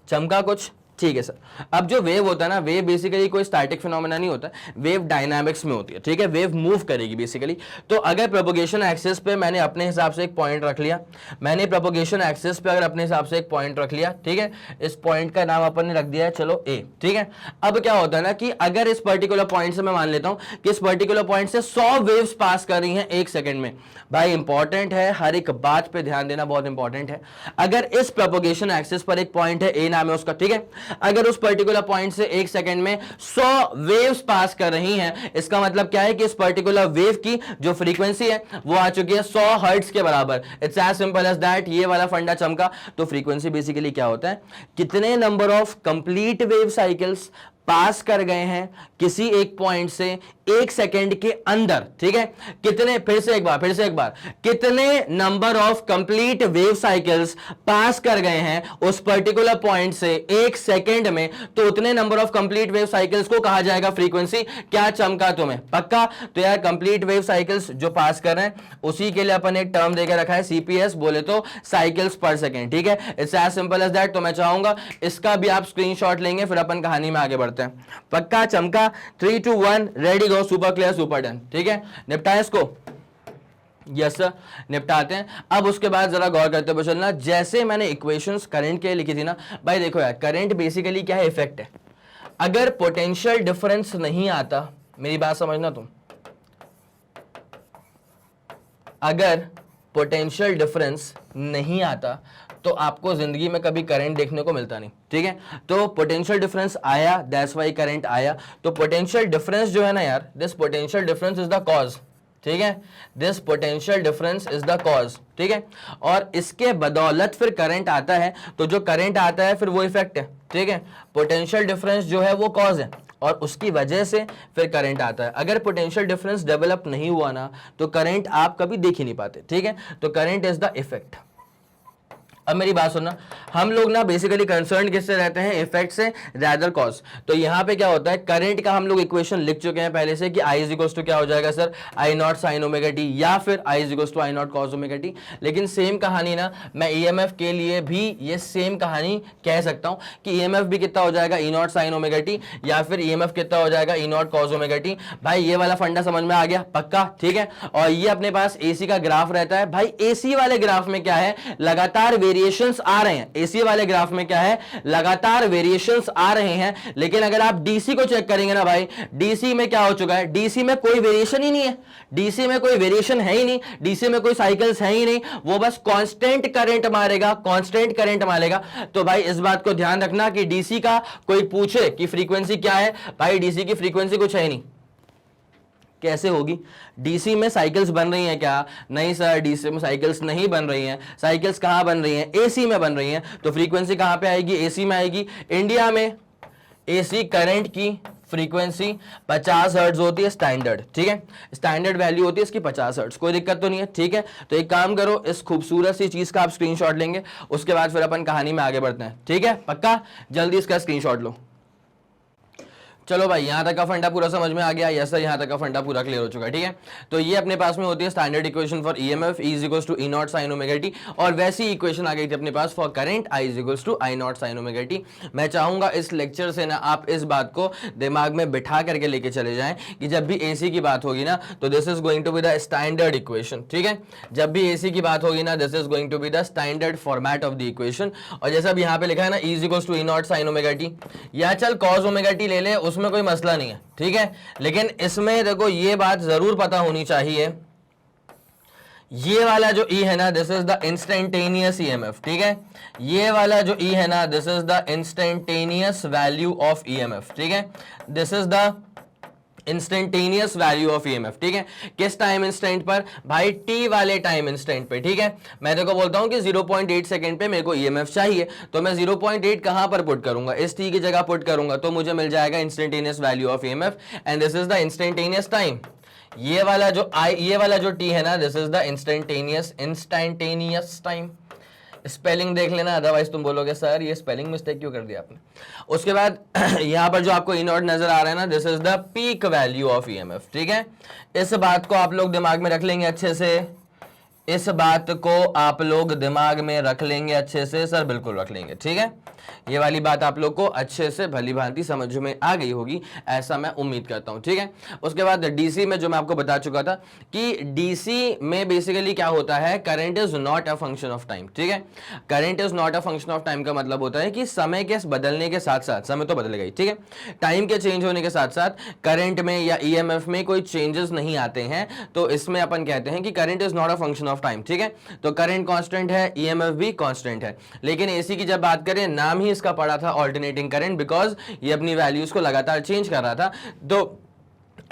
चमका कुछ, ठीक है सर। अब जो वेव होता है ना, वेव बेसिकली कोई स्टैटिक फिनोमेना नहीं होता, वेव डायनामिक्स में होती है, ठीक है, वेव मूव करेगी बेसिकली। तो अगर प्रोपोगेशन एक्सिस पे मैंने अपने हिसाब से एक पॉइंट रख लिया, मैंने प्रोपोगेशन एक्सिस पे अगर अपने हिसाब से एक पॉइंट रख लिया, ठीक है, इस पॉइंट का नाम अपन ने रख दिया है चलो ए, ठीक है। अब क्या होता है ना कि अगर इस पर्टिकुलर पॉइंट से मैं मान लेता हूं कि इस पर्टिकुलर पॉइंट से 100 वेव्स पास कर रही हैं 1 सेकंड में, भाई इंपॉर्टेंट है, हर एक बात पे ध्यान देना बहुत इंपॉर्टेंट है। अगर इस प्रोपोगेशन एक्सिस पर एक पॉइंट है, ए नाम है उसका, ठीक है, अगर उस पर्टिकुलर पॉइंट से 1 सेकंड में 100 वेव्स पास कर रही हैं, इसका मतलब क्या है कि इस पर्टिकुलर वेव की जो फ्रीक्वेंसी है वो आ चुकी है 100 हर्ट्ज के बराबर। It's as simple as that, ये वाला फंडा चमका। तो फ्रीक्वेंसी बेसिकली क्या होता है, कितने number of complete wave cycles pass कर गए हैं किसी एक पॉइंट से 1 सेकेंड के अंदर, ठीक है, कितने, फिर से एक बार, कितने number of complete wave cycles pass कर गए हैं उस पर्टिकुलर पॉइंट से 1 सेकेंड में, तो उतने number of complete wave cycles को कहा जाएगा फ्रीक्वेंसी। क्या चमका तुम्हें, पक्का? तो यार कंप्लीट वेव साइकिल्स जो पास कर रहे हैं उसी के लिए अपन एक टर्म देकर रखा है सीपीएस, बोले तो साइकिल्स पर सेकेंड, ठीक है, it's as simple as that. तो मैं चाहूंगा इसका भी आप स्क्रीनशॉट लेंगे, फिर अपन कहानी में आगे बढ़ते हैं। पक्का चमका, 3 2 1 रेडी गो, सुपर क्लियर सुपर डन, ठीक है, निपटाएं इसको, यस सर, निपटाते हैं। अब उसके बाद जरा गौर करते हुए चलना, जैसे मैंने इक्वेशंस करंट के लिखी थी ना भाई, देखो यार करंट बेसिकली क्या है, इफेक्ट है। अगर पोटेंशियल डिफरेंस नहीं आता, मेरी बात समझना तुम, अगर पोटेंशियल डिफरेंस नहीं आता तो आपको जिंदगी में कभी करंट देखने को मिलता नहीं, ठीक है। तो पोटेंशियल डिफरेंस आया, दैट्स व्हाई करंट आया। तो पोटेंशियल डिफरेंस जो है ना यार, this potential difference is the cause, ठीक है, this potential difference is the cause, ठीक है, और इसके बदौलत फिर करंट आता है। तो जो करंट आता है फिर वो इफेक्ट है, ठीक है, पोटेंशियल डिफरेंस जो है वो कॉज है, और उसकी वजह से फिर करंट आता है। अगर पोटेंशियल डिफरेंस डेवलप नहीं हुआ ना तो करंट आप कभी देख ही नहीं पाते, ठीक है। तो करंट इज द इफेक्ट। अब मेरी बात सुनना, हम लोग ना बेसिकली कंसर्न किससे रहते हैं, इफेक्ट से रैदर कॉज। तो यहाँ पे क्या होता है, करंट का हम लोग इक्वेशन लिख चुके हैं पहले से कि I इज इक्वल टू क्या हो जाएगा sir, I naught sine omega t, या फिर I is equal to I naught cos omega t. लेकिन सेम कहानी ना मैं EMF के लिए भी ये सेम कहानी कह सकता हूँ कि EMF भी कितना हो जाएगा, ई नॉट साइन ओमेगा टी, या फिर EMF कितना हो जाएगा, ई नॉट कॉस ओमेगा टी। भाई ये वाला फंडा समझ में आ गया, पक्का, ठीक है। और ये अपने पास AC का ग्राफ रहता है, भाई AC वाले ग्राफ में क्या है, लगातार वेरिएशंस आ रहे हैं। एसी वाले ग्राफ में क्या है, लगातार वेरिएशंस आ रहे हैं। लेकिन अगर आप डीसी को चेक करेंगे ना भाई, डीसी में क्या हो चुका है, डीसी में कोई वेरिएशन ही नहीं है, डीसी में कोई वेरिएशन है ही नहीं, डीसी में कोई साइकिल्स है ही नहीं, वो बस कांस्टेंट करंट मारेगा, कांस्टेंट करंट मारेगा। तो भाई इस बात को ध्यान रखना कि डीसी का कोई पूछे कि फ्रीक्वेंसी क्या है, भाई डीसी की फ्रीक्वेंसी कुछ है नहीं। कैसे होगी, डीसी में साइकिल्स बन रही हैं क्या, नहीं सर डीसी में साइकिल्स नहीं बन रही हैं। साइकिल्स कहां बन रही हैं, एसी में बन रही हैं। तो फ्रीक्वेंसी कहां पे आएगी, एसी में आएगी। इंडिया में एसी करंट की फ्रीक्वेंसी 50 हर्ट्ज होती है स्टैंडर्ड, ठीक है, स्टैंडर्ड वैल्यू होती है इसकी 50 हर्ट्ज, कोई दिक्कत तो नहीं है, ठीक है। तो एक काम करो, इस खूबसूरत सी चीज का आप स्क्रीनशॉट लेंगे, उसके बाद फिर अपन कहानी में आगे बढ़ते हैं, ठीक है, पक्का, जल्दी इसका स्क्रीनशॉट लो। चलो भाई, यहां तक का फंडा पूरा समझ में आ गया? यस सर, यहां तक का फंडा पूरा क्लियर हो चुका है। ठीक है, तो ये अपने पास में होती है standard equation for EMF, E is equals to E naught sine omega t, और वैसी इक्वेशन आ गई थी अपने पास for current, I is equals to I naught sine omega t. मैं चाहूंगा इस लेक्चर से ना आप इस बात को दिमाग में बिठा करके लेके चले जाएं कि जब भी एसी की बात होगी ना तो this is going to be the standard equation. ठीक है, जब भी एसी की बात होगी ना this is going to be the standard format of the equation. और जैसा अब यहाँ पे लिखा है ना, E is equals to E naught sine omega t, या चल कॉस ओमेगा टी ले ले, उसमें कोई मसला नहीं है। ठीक है, लेकिन इसमें देखो ये बात जरूर पता होनी चाहिए, ये वाला जो ई है ना this is the instantaneous EMF. ठीक है, ये वाला जो ई है ना this is the instantaneous value of EMF. ठीक है, this is the instantaneous value of EMF. ठीक है, किस टाइम इंस्टेंट पर भाई? टी वाले टाइम इंस्टेंट पे। ठीक है, मैं देखो बोलता हूं कि 0.8 सेकंड पे मेरे को ईएमएफ चाहिए, तो मैं 0.8 कहां पर पुट करूंगा? इस टी की जगह पुट करूंगा तो मुझे मिल जाएगा instantaneous value of EMF, and this is the instantaneous time. ये वाला जो टी है ना this is the instantaneous time. Spelling देख लेना, अदरवाइज तुम बोलोगे सर ये स्पेलिंग मिस्टेक क्यों कर दिया आपने। उसके बाद यहां पर जो आपको ई नॉट नजर आ रहा है ना this is the peak value of EMF. ठीक है, इस बात को आप लोग दिमाग में रख लेंगे अच्छे से, इस बात को आप लोग दिमाग में रख लेंगे अच्छे से सर, बिल्कुल रख लेंगे। ठीक है, ये वाली बात आप लोग को अच्छे से भली भांति समझ में आ गई होगी, ऐसा मैं उम्मीद करता हूं। ठीक है, उसके बाद डीसी में जो मैं आपको बता चुका था कि डीसी में बेसिकली क्या होता है, current is not a function of time. ठीक है, current is not a function of time का मतलब होता है कि समय के बदलने के साथ साथ, समय तो बदलेगा ही, ठीक है, टाइम के चेंज होने के साथ साथ करंट में या ईएमएफ में कोई चेंजेस नहीं आते हैं, तो इसमें अपन कहते हैं कि current is not a function of time. ठीक है, तो करंट कांस्टेंट है, ईएमएफ भी कांस्टेंट है, लेकिन एसी की जब बात करें, नाम ही इसका पड़ा था ऑल्टरनेटिंग करंट, बिकॉज ये अपनी वैल्यूज को लगातार चेंज कर रहा था, तो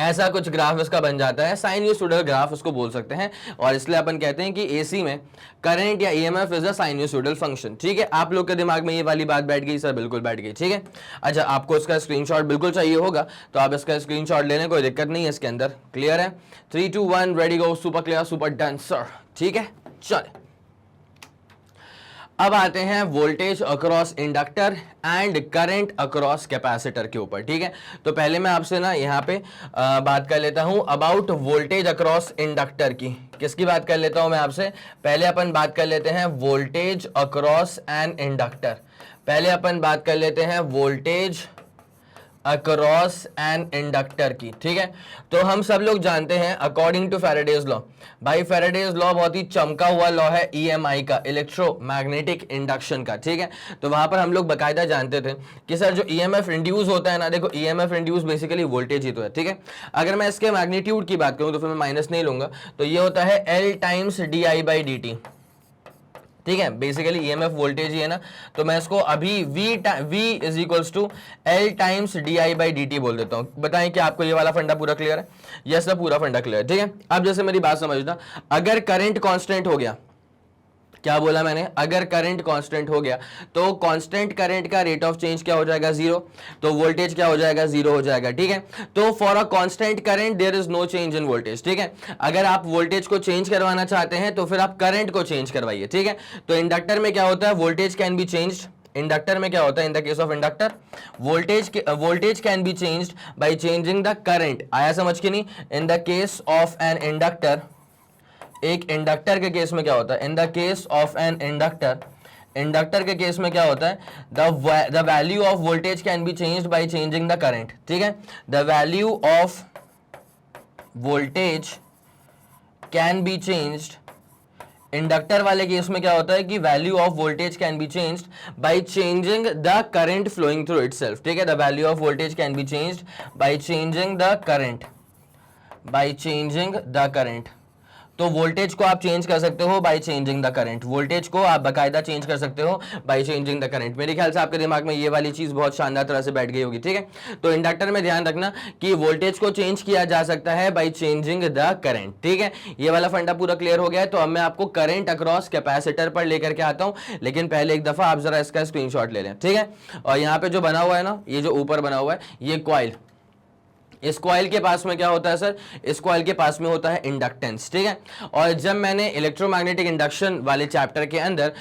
ऐसा कुछ ग्राफ इसका बन जाता है, साइनयूसोइडल ग्राफ उसको बोल सकते हैं, और इसलिए अपन कहते हैं कि एसी में करंट या ईएमएफ इज अ साइनयूसोइडल फंक्शन। ठीक है, आप लोग के दिमाग में ये वाली बात बैठ गई सर? बिल्कुल बैठ गई। ठीक है, अच्छा आपको इसका स्क्रीनशॉट बिल्कुल चाहिए होगा, तो आप इसका स्क्रीनशॉट लेने कोई दिक्कत नहीं है इसके अंदर। क्लियर है? 3 2 1 रेडी गो, super clear, super done sir. ठीक है, चल अब आते हैं voltage across inductor and current across capacitor के ऊपर। ठीक है, तो पहले मैं आपसे ना यहाँ पे बात कर लेता हूं अबाउट वोल्टेज अक्रॉस इंडक्टर की। किसकी बात कर लेता हूं मैं आपसे? पहले अपन बात कर लेते हैं वोल्टेज अक्रॉस एन इंडक्टर। पहले अपन बात कर लेते हैं वोल्टेज अक्रॉस एन इंडक्टर की। ठीक है, तो हम सब लोग जानते हैं अकॉर्डिंग टू फैराडेज लॉ, भाई फैराडेज लॉ बहुत ही चमका हुआ लॉ है ईएमआई का, इलेक्ट्रोमैग्नेटिक इंडक्शन का। ठीक है, तो वहां पर हम लोग बकायदा जानते थे कि सर जो ईएमएफ इंड्यूस होता है ना, देखो ईएमएफ इंड्यूस बेसिकली वोल्टेज ही तो है। ठीक है, अगर मैं इसके मैग्नीट्यूड की बात करूं तो फिर मैं माइनस नहीं लूंगा, तो ये होता है L times d i by d T. ठीक है, बेसिकली ईएमएफ वोल्टेज ही है ना, तो मैं इसको अभी V is equals to L times d i by d t बोल देता हूं। बताएं कि आपको ये वाला फंडा पूरा क्लियर है? यस सर, पूरा फंडा क्लियर है। ठीक है, अब जैसे मेरी बात समझना, अगर करंट कांस्टेंट हो गया, क्या बोला मैंने? अगर करंट कांस्टेंट हो गया तो कांस्टेंट करंट का रेट ऑफ चेंज क्या हो जाएगा? जीरो, तो वोल्टेज क्या हो जाएगा? जीरो हो जाएगा। ठीक है, तो for a constant current there is no change in voltage. ठीक है, अगर आप वोल्टेज को चेंज करवाना चाहते हैं तो फिर आप करंट को चेंज करवाइए। ठीक है, तो इंडक्टर में क्या होता है? Voltage can be changed. Inductor में क्या होता है? In the case of inductor voltage can be changed by changing the current. आया समझ के नहीं? In the case of an inductor, एक इंडक्टर के केस में क्या होता है? In the case of an inductor के केस में क्या होता है? The value of voltage can be changed by changing the current. ठीक है, the value of voltage can be changed, inductor वाले केस में क्या होता है कि value of voltage can be changed by changing the current flowing through itself. ठीक है, the value of voltage can be changed by changing the current, तो वोल्टेज को आप चेंज कर सकते हो by changing the current, voltage को आप बाकायदा चेंज कर सकते हो बाय चेंजिंग द करंट। मेरे ख्याल से आपके दिमाग में ये वाली चीज बहुत शानदार तरह से बैठ गई होगी। ठीक है, तो इंडक्टर में ध्यान रखना कि वोल्टेज को चेंज किया जा सकता है बाय चेंजिंग द करंट। ठीक है, ये वाला फंडा पूरा क्लियर हो गया है। तो अब मैं आपको करंट अक्रॉस कैपेसिटर पर लेकर के आता हूं, लेकिन पहले एक दफा आप जरा इसका स्क्रीनशॉट ले लें। ठीक है, और यहाँ पे जो बना हुआ है ना, ये जो ऊपर बना हुआ है ये कॉइल, इस कॉइल के पास में क्या होता है सर, इस कॉइल के पास में होता है इंडक्टेंस, ठीक है। और जब मैंने इलेक्ट्रोमैग्नेटिक इंडक्शन वाले चैप्टर के अंदर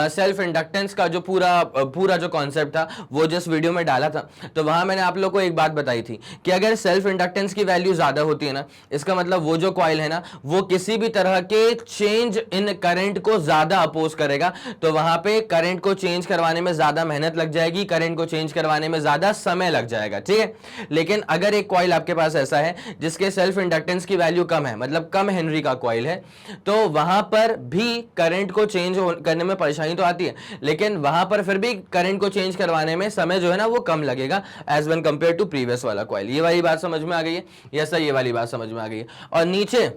सेल्फ इंडक्टेंस का जो पूरा जो कॉन्सेप्ट था वो जिस वीडियो में डाला था, तो वहां मैंने आप लोग को एक बात बताई थी कि अगर सेल्फ इंडक्टेंस की वैल्यू ज्यादा होती है ना, इसका मतलब वो जो कॉइल है ना वो किसी भी तरह के चेंज इन करंट को ज्यादा अपोज करेगा, तो वहां पे करंट को चेंज करवाने में ज्यादा मेहनत लग जाएगी, करंट को चेंज करवाने में ज्यादा समय लग जाएगा, ठीक है। लेकिन अगर एक कॉइल आपके पास ऐसा है जिसके सेल्फ इंडक्टेंस की वैल्यू कम है, मतलब कम हेनरी का कॉइल है, तो वहां पर भी करंट को चेंज करने में परेशानी तो आती है, लेकिन वहां पर फिर भी करंट को चेंज करवाने में समय जो है ना वो कम लगेगा as one compare to previous वाला कॉइल। ये वाली बात समझ में आ गई है? यस सर, ये वाली बात समझ में आ गई है। और नीचे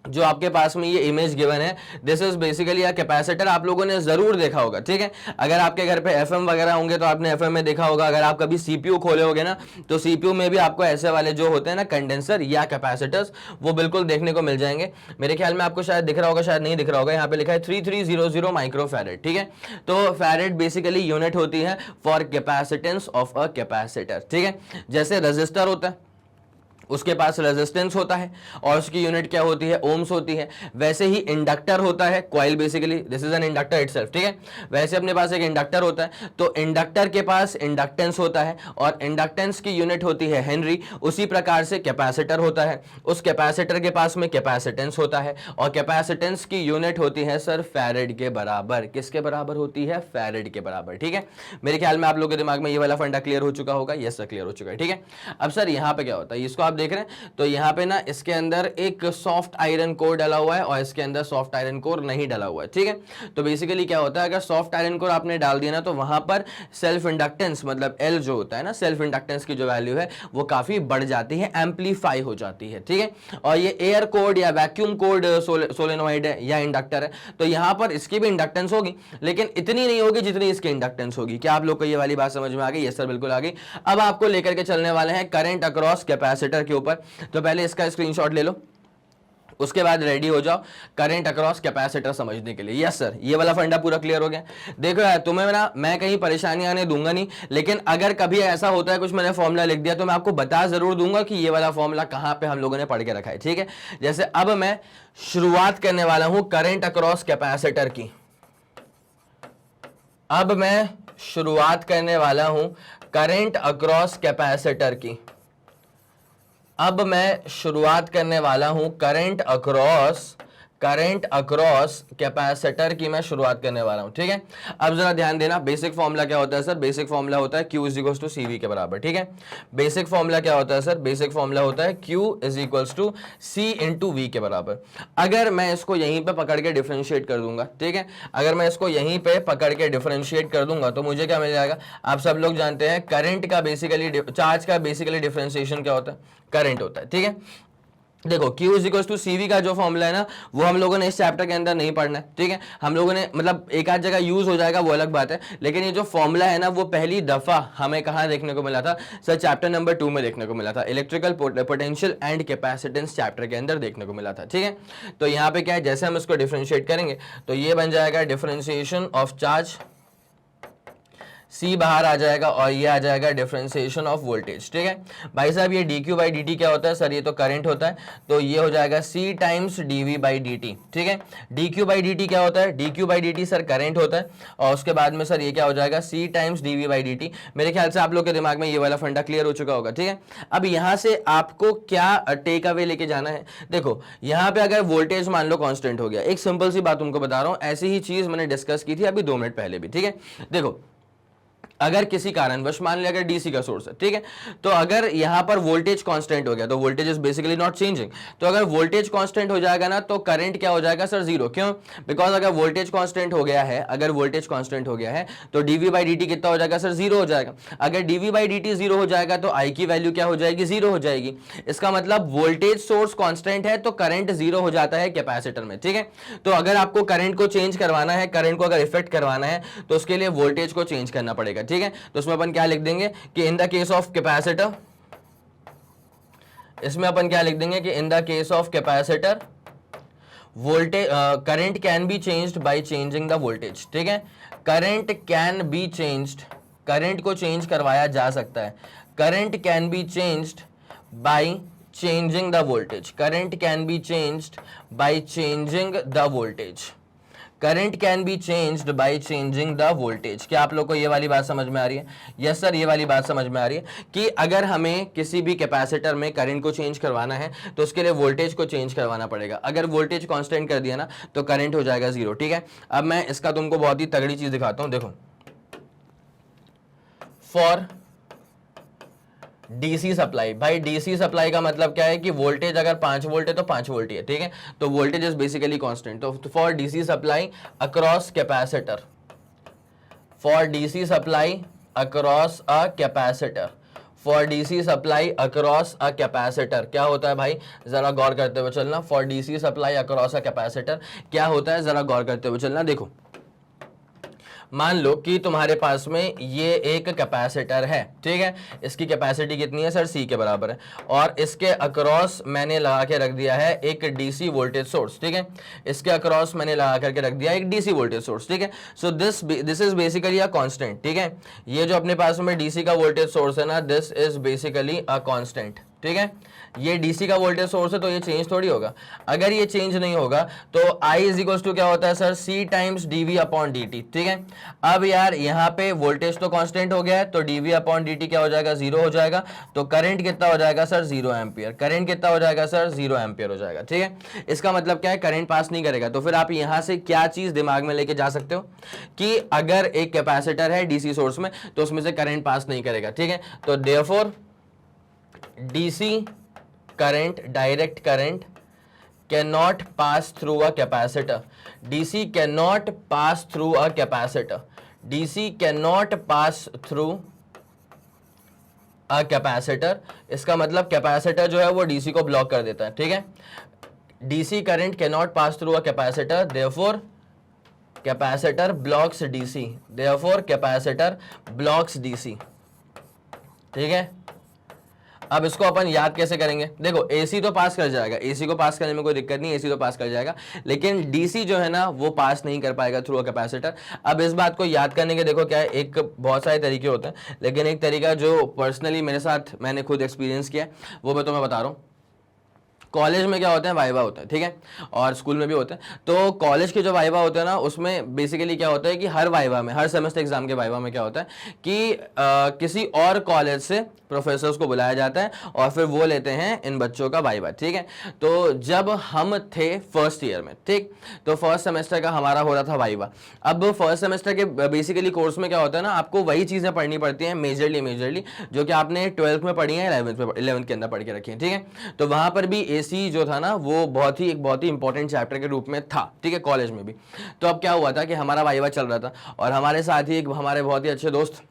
जो आपके पास में ये इमेज गिवन है, this is basically a capacitor, आप लोगों ने जरूर देखा होगा, ठीक है। अगर आपके घर पे एफएम वगैरह होंगे तो आपने एफएम में देखा होगा, अगर आप कभी सीपीयू खोले होगे ना तो सीपीयू में भी आपको ऐसे वाले जो होते हैं ना कंडेंसर या कैपेसिटर्स, वो बिल्कुल देखने को मिल जाएंगे। मेरे ख्याल में आपको शायद दिख रहा होगा, शायद नहीं दिख रहा होगा, यहाँ पे लिखा है 3300 माइक्रोफैरेड, ठीक है। तो फैरेड बेसिकली यूनिट होती है for capacitance of a capacitor, ठीक है। जैसे रजिस्टर होता है उसके पास रेजिस्टेंस होता है और उसकी यूनिट क्या होती है, ओम्स होती है, वैसे ही इंडक्टर होता है, coil basically this is an inductor itself, ठीक है। वैसे अपने पास एक इंडक्टर होता है, तो इंडक्टर के पास इंडक्टेंस होता है और इंडक्टेंस की यूनिट होती है हेनरी। उसी प्रकार से कैपेसिटर होता है, उस कैपेसिटर के पास में कैपेसिटेंस होता है और कैपेसिटेंस की यूनिट होती है सर फैरेड के बराबर। किसके बराबर होती है? फैरेड के बराबर, ठीक है। मेरे ख्याल में आप लोगों के दिमाग में ये वाला फंडा क्लियर हो चुका होगा। यस सर, क्लियर हो चुका है, ठीक है। अब सर यहाँ पे क्या होता है, इसको आप देख रहे हैं, तो यहाँ पे ना इसके अंदर एक सॉफ्ट आयरन कोर डला हुआ है और इसके अंदर सॉफ्ट आयरन कोर नहीं डला हुआ है, ठीक है। तो बेसिकली क्या होता है, अगर सॉफ्ट आयरन कोर आपने डाल दिया ना तो वहां पर सेल्फ इंडक्टेंस मतलब एल जो होता है ना, सेल्फ इंडक्टेंस की जो वैल्यू है वो काफी बढ़ जाती है, एम्पलीफाई हो जाती है, ठीक है। और ये एयर कोड या वैक्यूम कोड सोलेनोइड है या इंडक्टर है, तो यहाँ पर इसकी भी इंडक्टेंस होगी लेकिन इतनी नहीं होगी जितनी इसकी इंडक्टेंस होगी। क्या आप लोग को ये वाली बात समझ में आ गई? यस सर, बिल्कुल आ गई। अब आपको लेकर के चलने वाले हैं करंट अक्रॉस कैपेसिटर के ऊपर, तो पहले इसका स्क्रीनशॉट ले लो, उसके बाद रेडी हो जाओ करंट अक्रॉस कैपेसिटर समझने के लिए। यस सर, ये वाला फंडा पूरा क्लियर हो गया। देखो यार, तुम्हें ना मैं कहीं परेशानी आने दूंगा नहीं, लेकिन अगर कभी ऐसा होता है कुछ मैंने फॉर्मूला लिख दिया तो मैं आपको बता जरूर दूंगा कि ये वाला फॉर्मूला कहां पे हम लोगों ने पढ़ के रखा है, ठीक है। जैसे अब मैं शुरुआत करने वाला हूं करंट अक्रॉस कैपेसिटर की, अब मैं शुरुआत करने वाला हूं करंट अक्रॉस कैपेसिटर की, अब मैं शुरुआत करने वाला हूं करंट अक्रॉस कैपेसिटर की मैं शुरुआत करने वाला हूं, ठीक है। अब जरा ध्यान देना, बेसिक फॉर्मूला क्या होता है सर? बेसिक फॉर्मूला होता है Q is equals to CV के बराबर, ठीक है। बेसिक फॉर्मूला क्या होता है सर? बेसिक फॉर्मूला होता है Q is equals to C into V के बराबर। अगर मैं इसको यहीं पे पकड़ के डिफरेंशिएट कर दूंगा, ठीक है, अगर मैं इसको यहीं पे पकड़ के डिफरेंशिएट कर दूंगा तो मुझे क्या मिल जाएगा? आप सब लोग जानते हैं करंट का बेसिकली, चार्ज का बेसिकली डिफरेंशिएशन क्या होता है? करंट होता है, ठीक है। देखो Q is equal to CV का जो फॉर्मूला है ना वो हम लोगों ने इस चैप्टर के अंदर नहीं पढ़ना है, ठीक है। हम लोगों ने मतलब एक आध जगह यूज हो जाएगा वो अलग बात है, लेकिन ये जो फॉर्मूला है ना वो पहली दफा हमें कहाँ देखने को मिला था सर? चैप्टर नंबर 2 में देखने को मिला था, electrical potential and capacitance chapter के अंदर देखने को मिला था, ठीक है। तो यहाँ पे क्या है, जैसे हम इसको डिफरेंशिएट करेंगे तो ये बन जाएगा डिफरेंशिएशन ऑफ चार्ज, C बाहर आ जाएगा और ये आ जाएगा डिफरेंशिएशन ऑफ वोल्टेज, ठीक है। भाई साहब ये dq बाई dt क्या होता है सर? ये तो करंट होता है, तो ये हो जाएगा C times dv by dt, ठीक है। dq बाई dt क्या होता है? dq by dt sir current होता है और उसके बाद में सर ये क्या हो जाएगा? C times dv by dt। मेरे ख्याल से आप लोग के दिमाग में ये वाला फंडा क्लियर हो चुका होगा, ठीक है। अब यहाँ से आपको क्या टेक अवे लेके जाना है? देखो यहाँ पे अगर वोल्टेज मान लो कॉन्स्टेंट हो गया, एक सिंपल सी बात तुमको बता रहा हूँ, ऐसी ही चीज मैंने डिस्कस की थी अभी 2 मिनट पहले भी, ठीक है। देखो अगर किसी कारणवश मान लिया अगर डीसी का सोर्स है, ठीक है, तो अगर यहां पर वोल्टेज कांस्टेंट हो गया तो voltage is basically not changing, तो अगर वोल्टेज कांस्टेंट हो जाएगा ना तो करंट क्या हो जाएगा सर? जीरो। क्यों? बिकॉज अगर वोल्टेज कांस्टेंट हो गया है, अगर वोल्टेज कांस्टेंट हो गया है तो डीवी बाई डी कितना हो जाएगा सर? जीरो हो जाएगा। अगर डीवी बाई डी जीरो हो जाएगा तो आई की वैल्यू क्या हो जाएगी? जीरो हो जाएगी। इसका मतलब वोल्टेज सोर्स कांस्टेंट है तो करंट जीरो हो जाता है कैपेसिटर में, ठीक है। तो अगर आपको करंट को चेंज करवाना है, करंट को अगर इफेक्ट करवाना है तो उसके लिए वोल्टेज को चेंज करना पड़ेगा, ठीक है। तो उसमें अपन क्या लिख देंगे कि in the case of capacitor, इसमें अपन क्या लिख देंगे कि in the case of capacitor voltage current can be changed by changing the voltage, ठीक है। Current can be changed, current को चेंज करवाया जा सकता है, current can be changed by changing the voltage. Current can be changed by changing the voltage. Current can be changed by changing the voltage. क्या आप लोग को ये वाली बात समझ में आ रही है? यस सर, ये वाली बात समझ में आ रही है कि अगर हमें किसी भी कैपेसिटर में करंट को चेंज करवाना है तो उसके लिए वोल्टेज को चेंज करवाना पड़ेगा। अगर वोल्टेज कांस्टेंट कर दिया ना तो करंट हो जाएगा जीरो। ठीक है, अब मैं इसका तुमको बहुत ही तगड़ी चीज दिखाता हूं। देखो, फॉर डीसी सप्लाई, भाई डीसी सप्लाई का मतलब क्या है कि वोल्टेज अगर 5 वोल्ट है तो 5 वोल्ट ही है। ठीक है, तो वोल्टेज इज बेसिकली कांस्टेंट। तो for DC supply across capacitor, for DC supply across a capacitor, for DC supply across a capacitor क्या होता है भाई, जरा गौर करते हुए चलना। For DC supply across a capacitor क्या होता है, जरा गौर करते हुए चलना। देखो, मान लो कि तुम्हारे पास में ये एक कैपेसिटर है। ठीक है, इसकी कैपेसिटी कितनी है सर, C के बराबर है, और इसके अक्रॉस मैंने लगा के रख दिया है एक डीसी वोल्टेज सोर्स। ठीक है, इसके अक्रॉस मैंने लगा करके रख दिया एक डीसी वोल्टेज सोर्स। ठीक है, so this is basically a constant. ठीक है, ये जो अपने पास में डीसी का वोल्टेज सोर्स है ना, this is basically a constant. ठीक है, ये डीसी का वोल्टेज सोर्स है तो ये चेंज थोड़ी होगा। अगर ये चेंज नहीं होगा तो I इज इक्वल्स टू क्या होता है sir, C times dV upon dt। ठीक है, अब यार यहाँ पे वोल्टेज तो कांस्टेंट हो गया है तो dV अपॉन dt क्या हो जाएगा, जीरो हो जाएगा। तो करंट कितना हो जाएगा सर, 0 एम्पियर। करंट कितना हो जाएगा सर, 0 एम्पियर हो जाएगा। ठीक है, इसका मतलब क्या है, करंट पास नहीं करेगा। तो फिर आप यहाँ से क्या चीज दिमाग में लेके जा सकते हो कि अगर एक कैपेसिटर है डीसी सोर्स में तो उसमें से करंट पास नहीं करेगा। ठीक है, तो therefore DC current, direct current cannot pass through a capacitor. DC cannot pass through a capacitor. DC cannot pass through a capacitor. इसका मतलब कैपेसिटर जो है वो डीसी को ब्लॉक कर देता है। ठीक है, DC current cannot pass through a capacitor, therefore capacitor blocks DC. Therefore capacitor blocks DC. ठीक है, अब इसको अपन याद कैसे करेंगे? देखो, एसी तो पास कर जाएगा, एसी को पास करने में कोई दिक्कत नहीं, एसी तो पास कर जाएगा, लेकिन डीसी जो है ना वो पास नहीं कर पाएगा थ्रू अ कैपेसिटर। अब इस बात को याद करने के देखो क्या है, एक बहुत सारे तरीके होते हैं, लेकिन एक तरीका जो पर्सनली मेरे साथ मैंने खुद एक्सपीरियंस किया है वो मैं तुम्हें बता रहा हूँ। कॉलेज में क्या होता है, वाइवा होता है। ठीक है, और स्कूल में भी होता है। तो कॉलेज के जो वाइवा होते हैं ना उसमें बेसिकली क्या होता है कि हर वाइवा में, हर सेमेस्टर एग्जाम के वाइवा में क्या होता है कि किसी और कॉलेज से प्रोफेसर्स को बुलाया जाता है और फिर वो लेते हैं इन बच्चों का वाइवा। ठीक है, तो जब हम थे फर्स्ट ईयर में, ठीक, तो फर्स्ट सेमेस्टर का हमारा हो रहा था वाइवा। अब फर्स्ट सेमेस्टर के बेसिकली कोर्स में क्या होता है ना, आपको वही चीजें पढ़नी पड़ती हैं मेजरली जो कि आपने 12th में पढ़ी है, 11th के अंदर पढ़ के रखी है। ठीक है, तो वहां पर भी एसी जो था ना वो बहुत ही इंपॉर्टेंट चैप्टर के रूप में था। ठीक है, कॉलेज में भी। तो अब क्या हुआ था कि हमारा वाइवा चल रहा था और हमारे साथ ही एक हमारे बहुत ही अच्छे दोस्त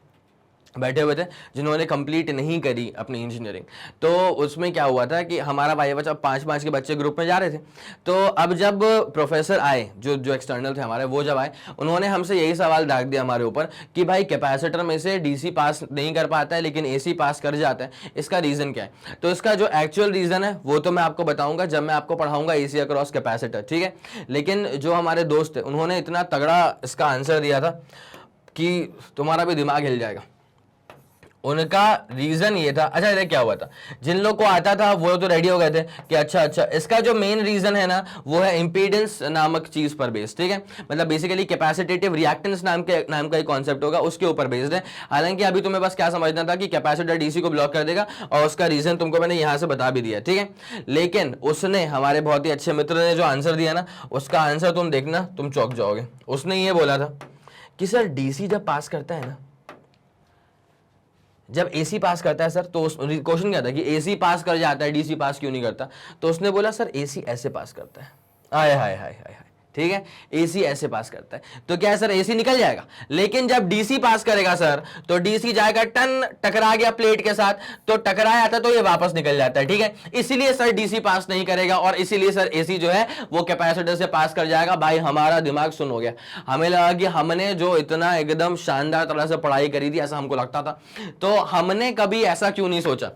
बैठे हुए थे जिन्होंने कंप्लीट नहीं करी अपनी इंजीनियरिंग। तो उसमें क्या हुआ था कि हमारा वाइवा जब 5-5 के बच्चे ग्रुप में जा रहे थे, तो अब जब प्रोफेसर आए, जो एक्सटर्नल थे हमारे, वो जब आए उन्होंने हमसे यही सवाल दाग दिया हमारे ऊपर कि भाई कैपेसिटर में से डीसी पास नहीं कर पाता है लेकिन एसी पास कर जाता है, इसका रीजन क्या है? तो इसका जो एक्चुअल रीजन है वो तो मैं आपको बताऊंगा जब मैं आपको पढ़ाऊंगा एसी अक्रॉस कैपेसिटर। ठीक है, लेकिन जो हमारे दोस्त थे उन्होंने इतना तगड़ा इसका आंसर दिया था कि तुम्हारा भी दिमाग हिल जाएगा। उनका रीजन ये था, अच्छा ये क्या हुआ था, जिन लोग को आता था वो तो रेडी हो गए थे कि अच्छा इसका जो मेन रीजन है ना वो है इंपीडेंस नामक चीज पर बेस्ड। ठीक है, मतलब बेसिकली कैपेसिटेटिव रिएक्टेंस नाम का एक कॉन्सेप्ट होगा, उसके ऊपर बेस्ड है। हालांकि अभी तुम्हें बस क्या समझना था कि कैपेसिटर डीसी को ब्लॉक कर देगा और उसका रीजन तुमको मैंने यहां से बता भी दिया। ठीक है, लेकिन उसने, हमारे बहुत ही अच्छे मित्र ने जो आंसर दिया ना, उसका आंसर तुम देखना, तुम चौंक जाओगे। उसने ये बोला था कि सर डीसी जब पास करता है ना, जब एसी पास करता है सर, तो क्वेश्चन क्या था कि एसी पास कर जाता है, डीसी पास क्यों नहीं करता? तो उसने बोला सर एसी ऐसे पास करता है। आय हाय हाय हाय, ठीक है, एसी ऐसे पास करता है तो क्या है सर, एसी निकल जाएगा। लेकिन जब डीसी पास करेगा सर तो डीसी जाएगा टन, टकरा गया प्लेट के साथ, तो टकराया था तो ये वापस निकल जाता है। ठीक है, इसीलिए सर डीसी पास नहीं करेगा और इसीलिए सर एसी जो है वो कैपेसिटर से पास कर जाएगा। भाई हमारा दिमाग सुन हो गया, हमें लगा कि हमने जो इतना एकदम शानदार तरह से पढ़ाई करी थी, ऐसा हमको लगता था, तो हमने कभी ऐसा क्यों नहीं सोचा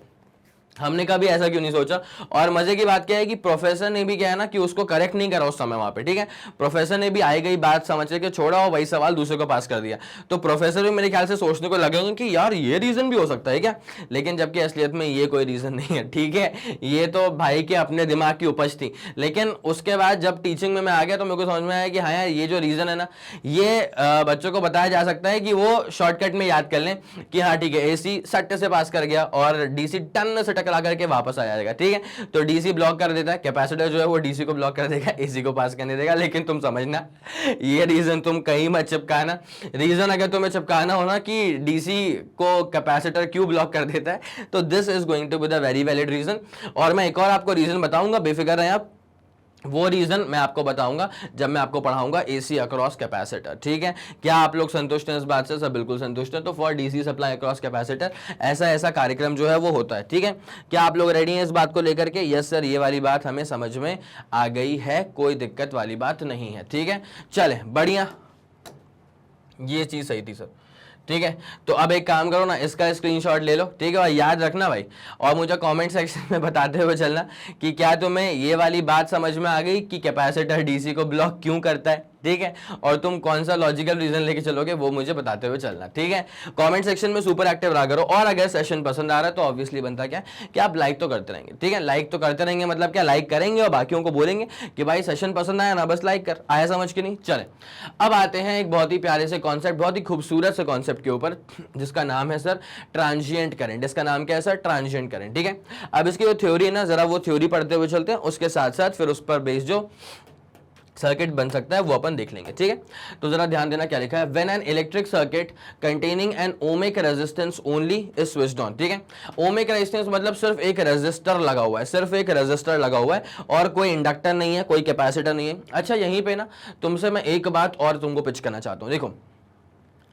हमने कभी ऐसा क्यों नहीं सोचा। और मजे की बात क्या है कि प्रोफेसर ने भी क्या है ना कि उसको करेक्ट नहीं करा उस समय वहां पे, ठीक है। प्रोफेसर ने भी आई गई बात समझ के छोड़ा और वही सवाल दूसरे को पास कर दिया। तो प्रोफेसर भी मेरे ख्याल से सोचने को लगे होंगे कि यार ये रीजन भी हो सकता है क्या, लेकिन जबकि असलियत में ये कोई रीजन नहीं है, ठीक है। ये तो भाई के अपने दिमाग की उपज थी। लेकिन उसके बाद जब टीचिंग में मैं आ गया तो मेरे को समझ में आया कि हाँ यार ये जो रीजन है ना, ये बच्चों को बताया जा सकता है कि वो शॉर्टकट में याद कर लें कि हाँ ठीक है एसी सट्ट से पास कर गया और डीसी टन से टकरा करके वापस आ जाएगा, ठीक है। तो डीसी ब्लॉक कर देता है, कैपेसिटर जो है वो डीसी को ब्लॉक कर देगा, एसी को पास करने देगा। लेकिन तुम समझना ये रीजन तुम कहीं मत चिपकाना। रीजन अगर तुम्हें चिपकाना हो ना कि डीसी को कैपेसिटर क्यों ब्लॉक कर देता है, तो this is going to be the very valid reason. और मैं एक और आपको रीजन बताऊंगा, बेफिक्र रहें आप, वो रीजन मैं आपको बताऊंगा जब मैं आपको पढ़ाऊंगा एसी अक्रॉस कैपेसिटर, ठीक है। क्या आप लोग संतुष्ट हैं इस बात से? सब बिल्कुल संतुष्ट हैं। तो for DC supply across capacitor ऐसा ऐसा कार्यक्रम जो है वो होता है, ठीक है। क्या आप लोग रेडी हैं इस बात को लेकर के? यस सर, ये वाली बात हमें समझ में आ गई है, कोई दिक्कत वाली बात नहीं है, ठीक है। चले बढ़िया, ये चीज सही थी सर, ठीक है। तो अब एक काम करो ना, इसका स्क्रीनशॉट ले लो, ठीक है, और याद रखना भाई, और मुझे कमेंट सेक्शन में बताते हुए चलना कि क्या तुम्हें ये वाली बात समझ में आ गई कि कैपेसिटर डीसी को ब्लॉक क्यों करता है, ठीक है। और तुम कौन सा लॉजिकल रीजन लेके चलोगे वो मुझे बताते हुए चलना, ठीक है। कमेंट सेक्शन में सुपर एक्टिव रहा करो। और अगर सेशन पसंद आ रहा है तो ऑब्वियसली बनता क्या कि आप लाइक तो करते रहेंगे, ठीक है। लाइक तो करते रहेंगे मतलब क्या, लाइक करेंगे और बाकियों को बोलेंगे कि भाई सेशन पसंद आया ना, बस लाइक कर, आया समझ के नहीं। चले अब आते हैं एक बहुत ही प्यारे से कॉन्सेप्ट, बहुत ही खूबसूरत से कॉन्सेप्ट के ऊपर, जिसका नाम है सर ट्रांजिएंट करंट। इसका नाम क्या है सर? ट्रांजिएंट करंट, ठीक है। अब इसकी जो थ्योरी है ना, जरा वो थ्योरी पढ़ते हुए चलते हैं, उसके साथ साथ फिर उस पर बेस्ड जो सर्किट बन सकता है वो अपन देख लेंगे, ठीक है। तो जरा ध्यान देना क्या लिखा है, when an electric circuit containing N ohmic resistance only is switched on, ठीक है। ओमिक रेजिस्टेंस मतलब सिर्फ एक रेजिस्टर लगा हुआ है, सिर्फ एक रेजिस्टर लगा हुआ है और कोई इंडक्टर नहीं है, कोई कैपेसिटर नहीं है। अच्छा यहीं पे ना तुमसे मैं एक बात और तुमको पिच करना चाहता हूं, देखो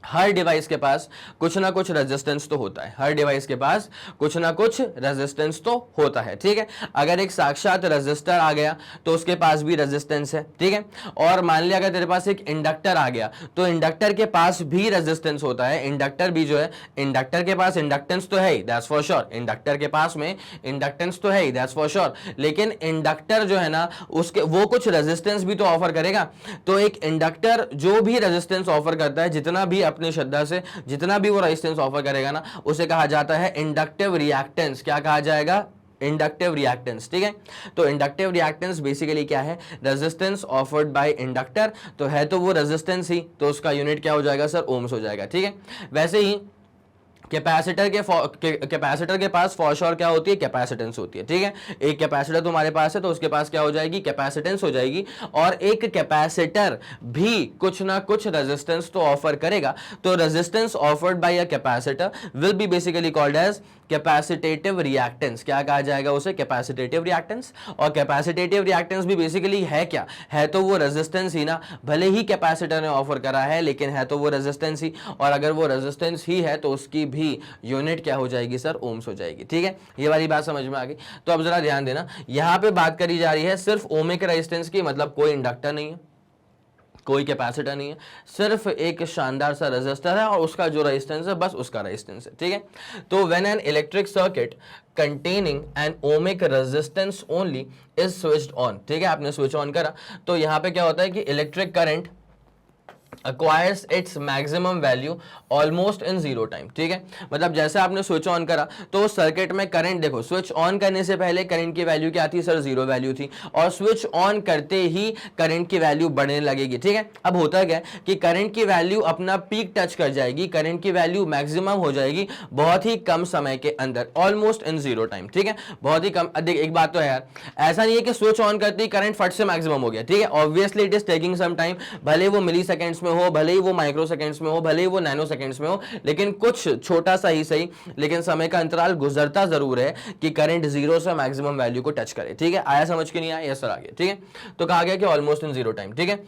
हर डिवाइस के पास कुछ ना कुछ रेजिस्टेंस तो होता है, हर डिवाइस के पास कुछ ना कुछ रेजिस्टेंस तो होता है, ठीक है। अगर एक साक्षात रेजिस्टर आ गया तो उसके पास भी रेजिस्टेंस है, ठीक है। और मान लिया अगर तेरे पास एक इंडक्टर आ गया तो इंडक्टर के पास भी रेजिस्टेंस होता है, इंडक्टर भी जो है, इंडक्टर के पास इंडक्टेंस तो है ही, दैट्स फॉर श्योर, इंडक्टर के पास में इंडक्टेंस तो है ही, दैट्स फॉर श्योर। लेकिन इंडक्टर जो है ना उसके वो कुछ रेजिस्टेंस भी तो ऑफर करेगा। तो एक इंडक्टर जो भी रेजिस्टेंस ऑफर करता है, जितना भी अपनी श्रद्धा से जितना भी वो रेजिस्टेंस ऑफर करेगा ना, उसे कहा जाता है इंडक्टिव रिएक्टेंस। क्या कहा जाएगा? इंडक्टिव रिएक्टेंस, ठीक है। तो इंडक्टिव रिएक्टेंस बेसिकली क्या है? Resistance offered bye inductor. तो है तो वो रेजिस्टेंस ही, तो उसका यूनिट क्या हो जाएगा सर? ओम्स हो जाएगा, ठीक है। वैसे ही कैपेसिटर के पास फॉर श्योर क्या होती है? कैपेसिटेंस होती है, ठीक है। एक कैपेसिटर तुम्हारे पास है तो उसके पास क्या हो जाएगी? कैपेसिटेंस हो जाएगी। और एक कैपेसिटर भी कुछ ना कुछ रेजिस्टेंस तो ऑफर करेगा। तो resistance offered by a capacitor will be basically called as capacitive reactance. क्या कहा जाएगा उसे? Capacitive reactance. और कैपेसिटेटिव रिएक्टेंस भी बेसिकली है क्या? है तो वो रेजिस्टेंस ही ना, भले ही कैपेसिटर ने ऑफर करा है लेकिन है तो वो रेजिस्टेंस ही। और अगर वो रेजिस्टेंस ही है तो उसकी भी यूनिट क्या हो जाएगी सर? ओम्स हो जाएगी, ठीक है। ये वाली बात समझ में आ गई। तो अब जरा ध्यान देना, यहां पे बात करी जा रही है सिर्फ ओमिक रेजिस्टेंस की, मतलब कोई इंडक्टर नहीं है, कोई कैपेसिटर नहीं है, सिर्फ एक शानदार सा रेजिस्टर है और उसका जो रेजिस्टेंस है बस उसका रेजिस्टेंस है, ठीक है। तो when an electric circuit containing N ohmic resistance only is switched on, ठीक है, आपने स्विच ऑन करा तो यहां पे क्या होता है कि electric current acquires its maximum value almost in zero time, ठीक है। मतलब जैसे आपने स्विच ऑन करा तो सर्किट में करंट, देखो स्विच ऑन करने से पहले करंट की वैल्यू क्या थी सर? जीरो वैल्यू थी। और स्विच ऑन करते ही करंट की वैल्यू बढ़ने लगेगी, ठीक है। अब होता क्या है कि करंट की वैल्यू अपना पीक टच कर जाएगी, करंट की वैल्यू मैक्सिमम हो जाएगी बहुत ही कम समय के अंदर, ऑलमोस्ट इन जीरो टाइम, ठीक है, बहुत ही कम। देख एक बात तो है यार, ऐसा नहीं है कि स्विच ऑन करते ही करंट फट से मैक्सिमम हो गया, ठीक है। Obviously it is taking some time, भले वो मिली सेकेंड्स में हो, भले ही वो माइक्रो सेकेंड्स में हो, भले ही वो नैनो सेकेंड्स में हो, लेकिन कुछ छोटा सा ही सही, लेकिन समय का अंतराल गुजरता जरूर है कि करंट जीरो से मैक्सिमम वैल्यू को टच करे, ठीक है। आया समझ के नहीं आया? यस सर आ गया, ठीक है। तो कहा गया कि ऑलमोस्ट इन जीरो टाइम, ठीक है।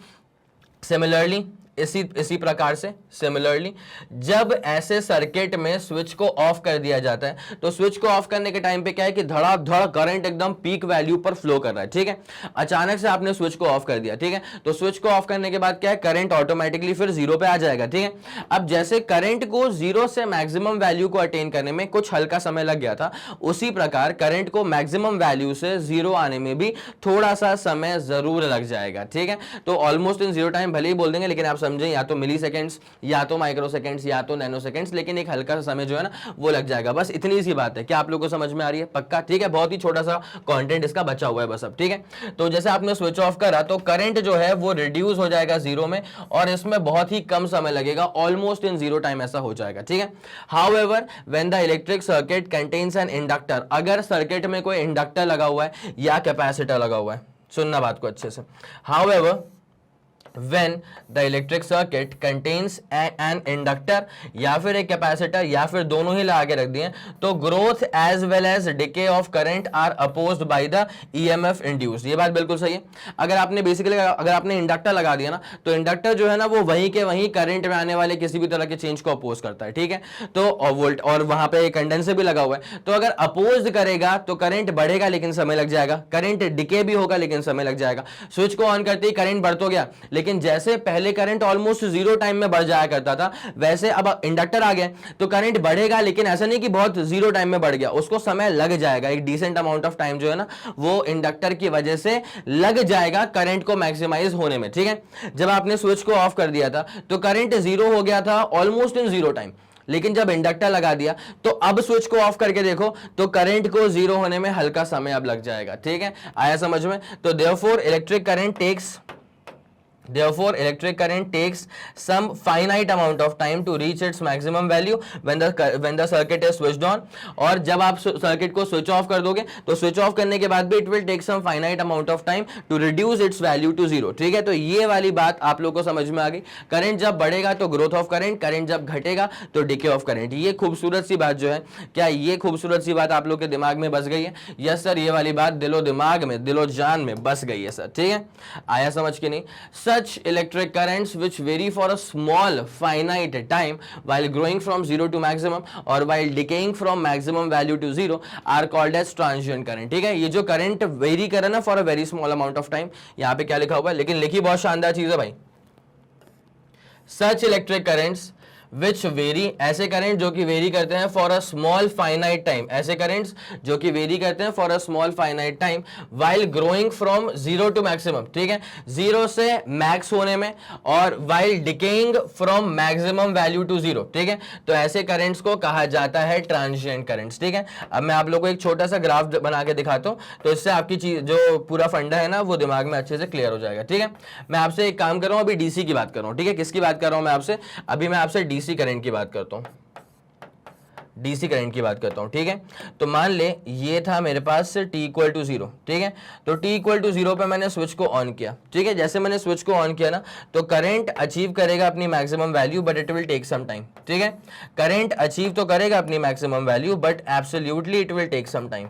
सिमिलरली इसी प्रकार से सिमिलरली जब ऐसे सर्किट में स्विच को ऑफ कर दिया जाता है तो स्विच को ऑफ करने के टाइम पे क्या है कि धड़ाधड़ करंट एकदम पीक वैल्यू पर फ्लो कर रहा है, ठीक है। अचानक से आपने स्विच को ऑफ कर दिया, ठीक है, तो स्विच को ऑफ करने के बाद क्या है, करंट ऑटोमेटिकली फिर जीरो पे आ जाएगा, ठीक है। अब जैसे करंट को जीरो से मैक्सिमम वैल्यू को अटेन करने में कुछ हल्का समय लग गया था, उसी प्रकार करंट को मैक्सिमम वैल्यू से जीरो आने में भी थोड़ा सा समय जरूर लग जाएगा, ठीक है। तो ऑलमोस्ट इन जीरो टाइम भले ही बोल देंगे, लेकिन आप समझें या तो मिली सेकेंड्स, या तो माइक्रो सेकेंड्स, या तो नैनो सेकेंड्स, लेकिन एक हल्का सा समय जो है ना वो लग जाएगा। बस इतनी सी बात है। क्या आप लोगों को समझ में आ रही है? पक्का, ठीक है। बहुत ही छोटा सा कंटेंट इसका बचा हुआ है बस अब, ठीक है। तो जैसे आपने स्विच ऑफ करा तो करंट जो है वो रिड्यूस हो जाएगा जीरो में, और इसमें बहुत ही कम समय लगेगा, ऑलमोस्ट इन जीरो टाइम ऐसा हो जाएगा, ठीक है। However when the electric circuit contains an inductor, अगर सर्किट में कोई इंडक्टर लगा हुआ है या कैपेसिटर लगा हुआ है, सुनना बात को अच्छे से, however when the electric circuit contains an inductor या फिर एक कैपेसिटर या फिर दोनों ही लगा के रख दिए, तो growth as well as decay of current are opposed by the EMF induced. ये बात बिल्कुल सही है। अगर आपने बेसिकली अगर आपने इंडक्टर लगा दिया ना, तो इंडक्टर जो है ना वो वहीं के वहीं करंट में आने वाले किसी भी तरह के चेंज को अपोज करता है, ठीक है। तो वोल्ट और वहां पे कंडेंसर भी लगा हुआ है, तो अगर अपोज करेगा तो करंट बढ़ेगा लेकिन समय लग जाएगा, करंट डिके भी होगा लेकिन समय लग जाएगा। स्विच को ऑन करते ही करंट बढ़ तो गया, लेकिन जैसे पहले करंट ऑलमोस्ट जीरो टाइम में बढ़ जाया करता था, वैसे अब इंडक्टर आ गया तो करंट बढ़ेगा, लेकिन ऐसा नहीं कि बहुत जीरो टाइम में बढ़ गया, उसको समय लग जाएगा, एक डिसेंट अमाउंट ऑफ टाइम जो है ना वो इंडक्टर की वजह से लग जाएगा करंट को मैक्सिमाइज होने में, ठीक है। जब आपने स्विच को ऑफ कर दिया था तो करंट जीरो हो गया था ऑलमोस्ट इन जीरो टाइम, लेकिन जब इंडक्टर लगा दिया तो अब स्विच को ऑफ करके देखो तो करंट को जीरो होने में हल्का समय अब लग जाएगा, ठीक है। आया समझ में? तो therefore electric current takes some finite amount of time to reach its maximum value when the circuit is switched on। और जब आप सर्किट को स्विच ऑफ कर दोगे तो स्विच ऑफ करने के बाद भी it will take some finite amount of time to reduce its value to zero, ठीक है। तो ये वाली बात आप लोगों को समझ में आ गई। करंट जब बढ़ेगा तो ग्रोथ ऑफ करंट, करंट जब घटेगा तो डिके ऑफ करंट। ये खूबसूरत सी बात जो है, क्या ये खूबसूरत सी बात आप लोग के दिमाग में बस गई है? यस सर, ये वाली बात दिलो दिमाग में, दिलो जान में बस गई है सर, ठीक है। आया समझ के नहीं? Such electric currents which vary for a small finite time while growing from zero to maximum or while decaying from maximum value to zero are called as transient current, ठीक है। ये जो करंट वेरी करे ना for a very small amount of time, यहाँ पे क्या लिखा हुआ है, लेकिन लिखी बहुत शानदार चीज है भाई। Such electric currents which vary, ऐसे करंट जो कि वेरी करते हैं for a small finite time, ऐसे करंट्स जो कि वेरी करते हैं for a small finite time while growing from zero to maximum, ठीक है, जीरो से मैक्स होने में, और while decaying from maximum value to zero, ठीक है। तो ऐसे करंट्स को कहा जाता है ट्रांजिएंट करंट्स, ठीक है। अब मैं आप लोगों को एक छोटा सा ग्राफ बना के दिखाता हूं, तो इससे आपकी चीज जो पूरा फंडा है ना वो दिमाग में अच्छे से क्लियर हो जाएगा, ठीक है। मैं आपसे एक काम कर रहा हूं, अभी डीसी की बात कर रहा हूं, ठीक है। किसकी बात कर रहा हूं मैं आपसे? अभी मैं आपसे डीसी करंट की बात करता हूं, डीसी करंट की बात करता हूं, ठीक है। तो मान ले ये था मेरे पास t इक्वल टू जीरो, ठीक है। तो t इक्वल टू जीरो पे मैंने स्विच को ऑन किया, ठीक है। जैसे मैंने स्विच को ऑन किया ना तो करंट अचीव करेगा अपनी maximum value, but it will take some time, ठीक है। करंट अचीव तो करेगा अपनी maximum value, but absolutely it will take some time.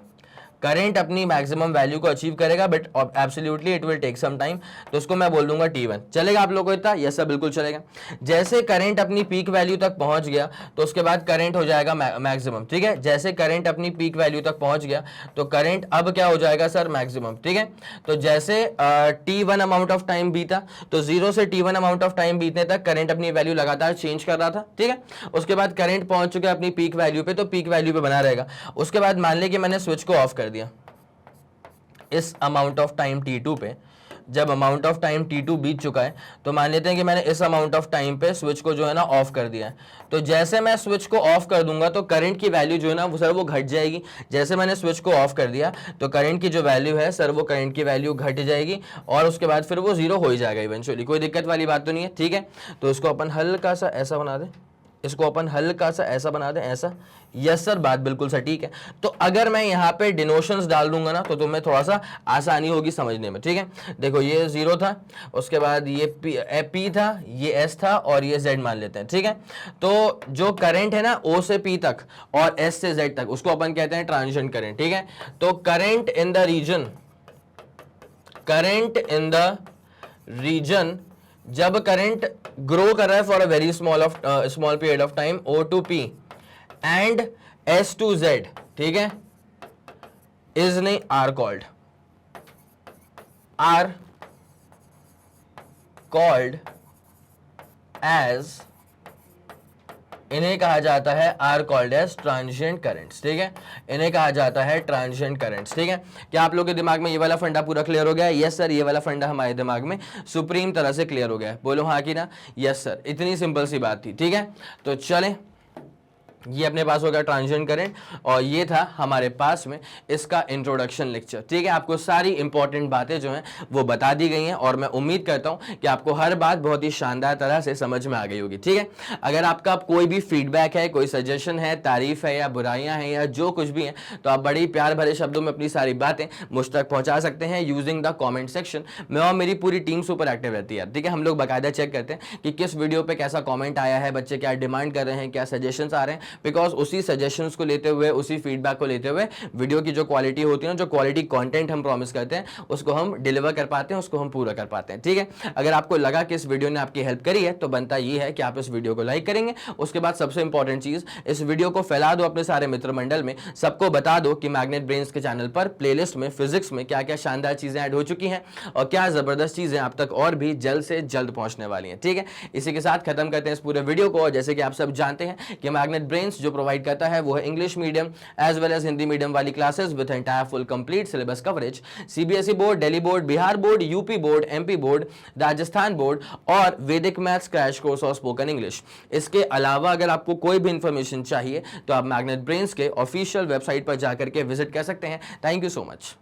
Current अपनी मैक्सिमम वैल्यू को अचीव करेगा but absolutely it will take some time, तो उसको मैं बोल दूंगा T1। चलेगा आप लोगों को इतना? यस सर, बिल्कुल चलेगा। जैसे करंट अपनी पीक वैल्यू तक पहुंच गया तो उसके बाद करंट हो जाएगा मैक्सिमम, ठीक है। जैसे करंट अपनी पीक वैल्यू तक पहुंच गया तो करंट अब क्या हो जाएगा सर? मैक्सिमम, ठीक है। तो जैसे T1 अमाउंट ऑफ टाइम बीता तो जीरो से T1 अमाउंट ऑफ टाइम बीतने तक करंट अपनी वैल्यू लगातार चेंज कर रहा था, ठीक है। उसके बाद करंट पहुंच चुका है अपनी पीक वैल्यू पे, तो पीक वैल्यू पे बना रहेगा। उसके बाद मान ले कि मैंने स्विच को ऑफ कर दिया इस अमाउंट ऑफ टाइम T2 पे। जब अमाउंट ऑफ टाइम T2 बीत चुका है तो मान लेते हैं कि मैंने इस अमाउंट ऑफ टाइम पे स्विच को जो है ना ऑफ कर दिया है। तो जैसे मैं स्विच को ऑफ कर दूंगा तो करंट की वैल्यू जो है ना वो सर वो घट जाएगी। जैसे मैंने स्विच को ऑफ कर दिया तो करंट की जो वैल्यू है सर वो करंट की वैल्यू घट जाएगी, और उसके बाद फिर वो जीरो हो ही जाएगा इवेंचुअली। कोई दिक्कत वाली बात तो नहीं है, ठीक है। तो इसको अपन हल्का सा ऐसा बना दें, इसको अपन हल्का सा ऐसा बना दें, ऐसा। यस सर, बात बिल्कुल सटीक है। तो अगर मैं यहाँ पे डिनोशंस डाल दूंगा ना तो तुम्हें थोड़ा सा आसानी होगी समझने में, ठीक है। देखो ये जीरो था, उसके बाद ये पी था, ये एस था, और ये जेड मान लेते हैं, ठीक है। तो जो करंट है ना ओ से पी तक और एस से जेड तक, उसको अपन कहते हैं ट्रांजिएंट करंट, ठीक है। तो करंट इन द रीजन जब करंट ग्रो कर रहा है for a very small period of time, O to P and S to Z, ठीक है, इज नहीं आर कॉल्ड एज, इन्हें कहा जाता है are called as transient currents, ठीक है, इन्हें कहा जाता है ट्रांजिएंट करंट्स, ठीक है। क्या आप लोगों के दिमाग में ये वाला फंडा पूरा क्लियर हो गया है? यस सर, ये वाला फंडा हमारे दिमाग में सुप्रीम तरह से क्लियर हो गया है, बोलो हाँ कि ना? यस सर, इतनी सिंपल सी बात थी, ठीक है। तो चलें, ये अपने पास हो गया ट्रांजिएंट करंट, और ये था हमारे पास में इसका इंट्रोडक्शन लेक्चर, ठीक है। आपको सारी इंपॉर्टेंट बातें जो हैं वो बता दी गई हैं, और मैं उम्मीद करता हूं कि आपको हर बात बहुत ही शानदार तरह से समझ में आ गई होगी, ठीक है। अगर आपका कोई भी फीडबैक है, कोई सजेशन है, तारीफ है या बुराइयां हैं या जो कुछ भी है, तो आप बड़ी प्यार भरे शब्दों में अपनी सारी बातें मुझ तक पहुंचा सकते हैं यूजिंग द कॉमेंट सेक्शन। मैं और मेरी पूरी टीम सुपर एक्टिव रहती है, ठीक है। हम लोग बाकायदा चेक करते हैं कि किस वीडियो पर कैसा कॉमेंट आया है, बच्चे क्या डिमांड कर रहे हैं, क्या सजेशन आ रहे हैं, बिकॉज उसी सजेशंस को लेते हुए, उसी फीडबैक को लेते हुए वीडियो की जो क्वालिटी होती है ना, जो क्वालिटी कंटेंट हम प्रॉमिस करते हैं, उसको हम डिलीवर कर पाते हैं, उसको हम पूरा कर पाते हैं, ठीक है। अगर आपको लगा कि इस वीडियो ने आपकी हेल्प करी है, तो बनता ये है कि आप इस वीडियो को लाइक करेंगे। उसके बाद सबसे इंपॉर्टेंट चीज, इस वीडियो को फैला दो अपने सारे मित्र मंडल में, सबको बता दो कि मैग्नेट ब्रेन्स के चैनल पर प्लेलिस्ट में फिजिक्स में क्या क्या शानदार चीजें ऐड हो चुकी हैं और क्या जबरदस्त चीजें आप तक और भी जल्द से जल्द पहुंचने वाली हैं, ठीक है। इसी के साथ खत्म करते हैं इस पूरे वीडियो को। और जैसे कि आप सब जानते हैं कि मैग्नेट ब्रेन्स जो प्रोवाइड करता है वो है English medium as well as Hindi medium वाली classes with entire full complete syllabus coverage, CBSE board, Delhi board, Bihar board, UP board, MP board, Rajasthan board, और वैदिक मैथ्स क्रैश कोर्स और स्पोकन इंग्लिश। इसके अलावा अगर आपको कोई भी इंफॉर्मेशन चाहिए तो आप मैग्नेट ब्रेन्स के ऑफिशियल वेबसाइट पर जाकर के विजिट कर सकते हैं। Thank you so much.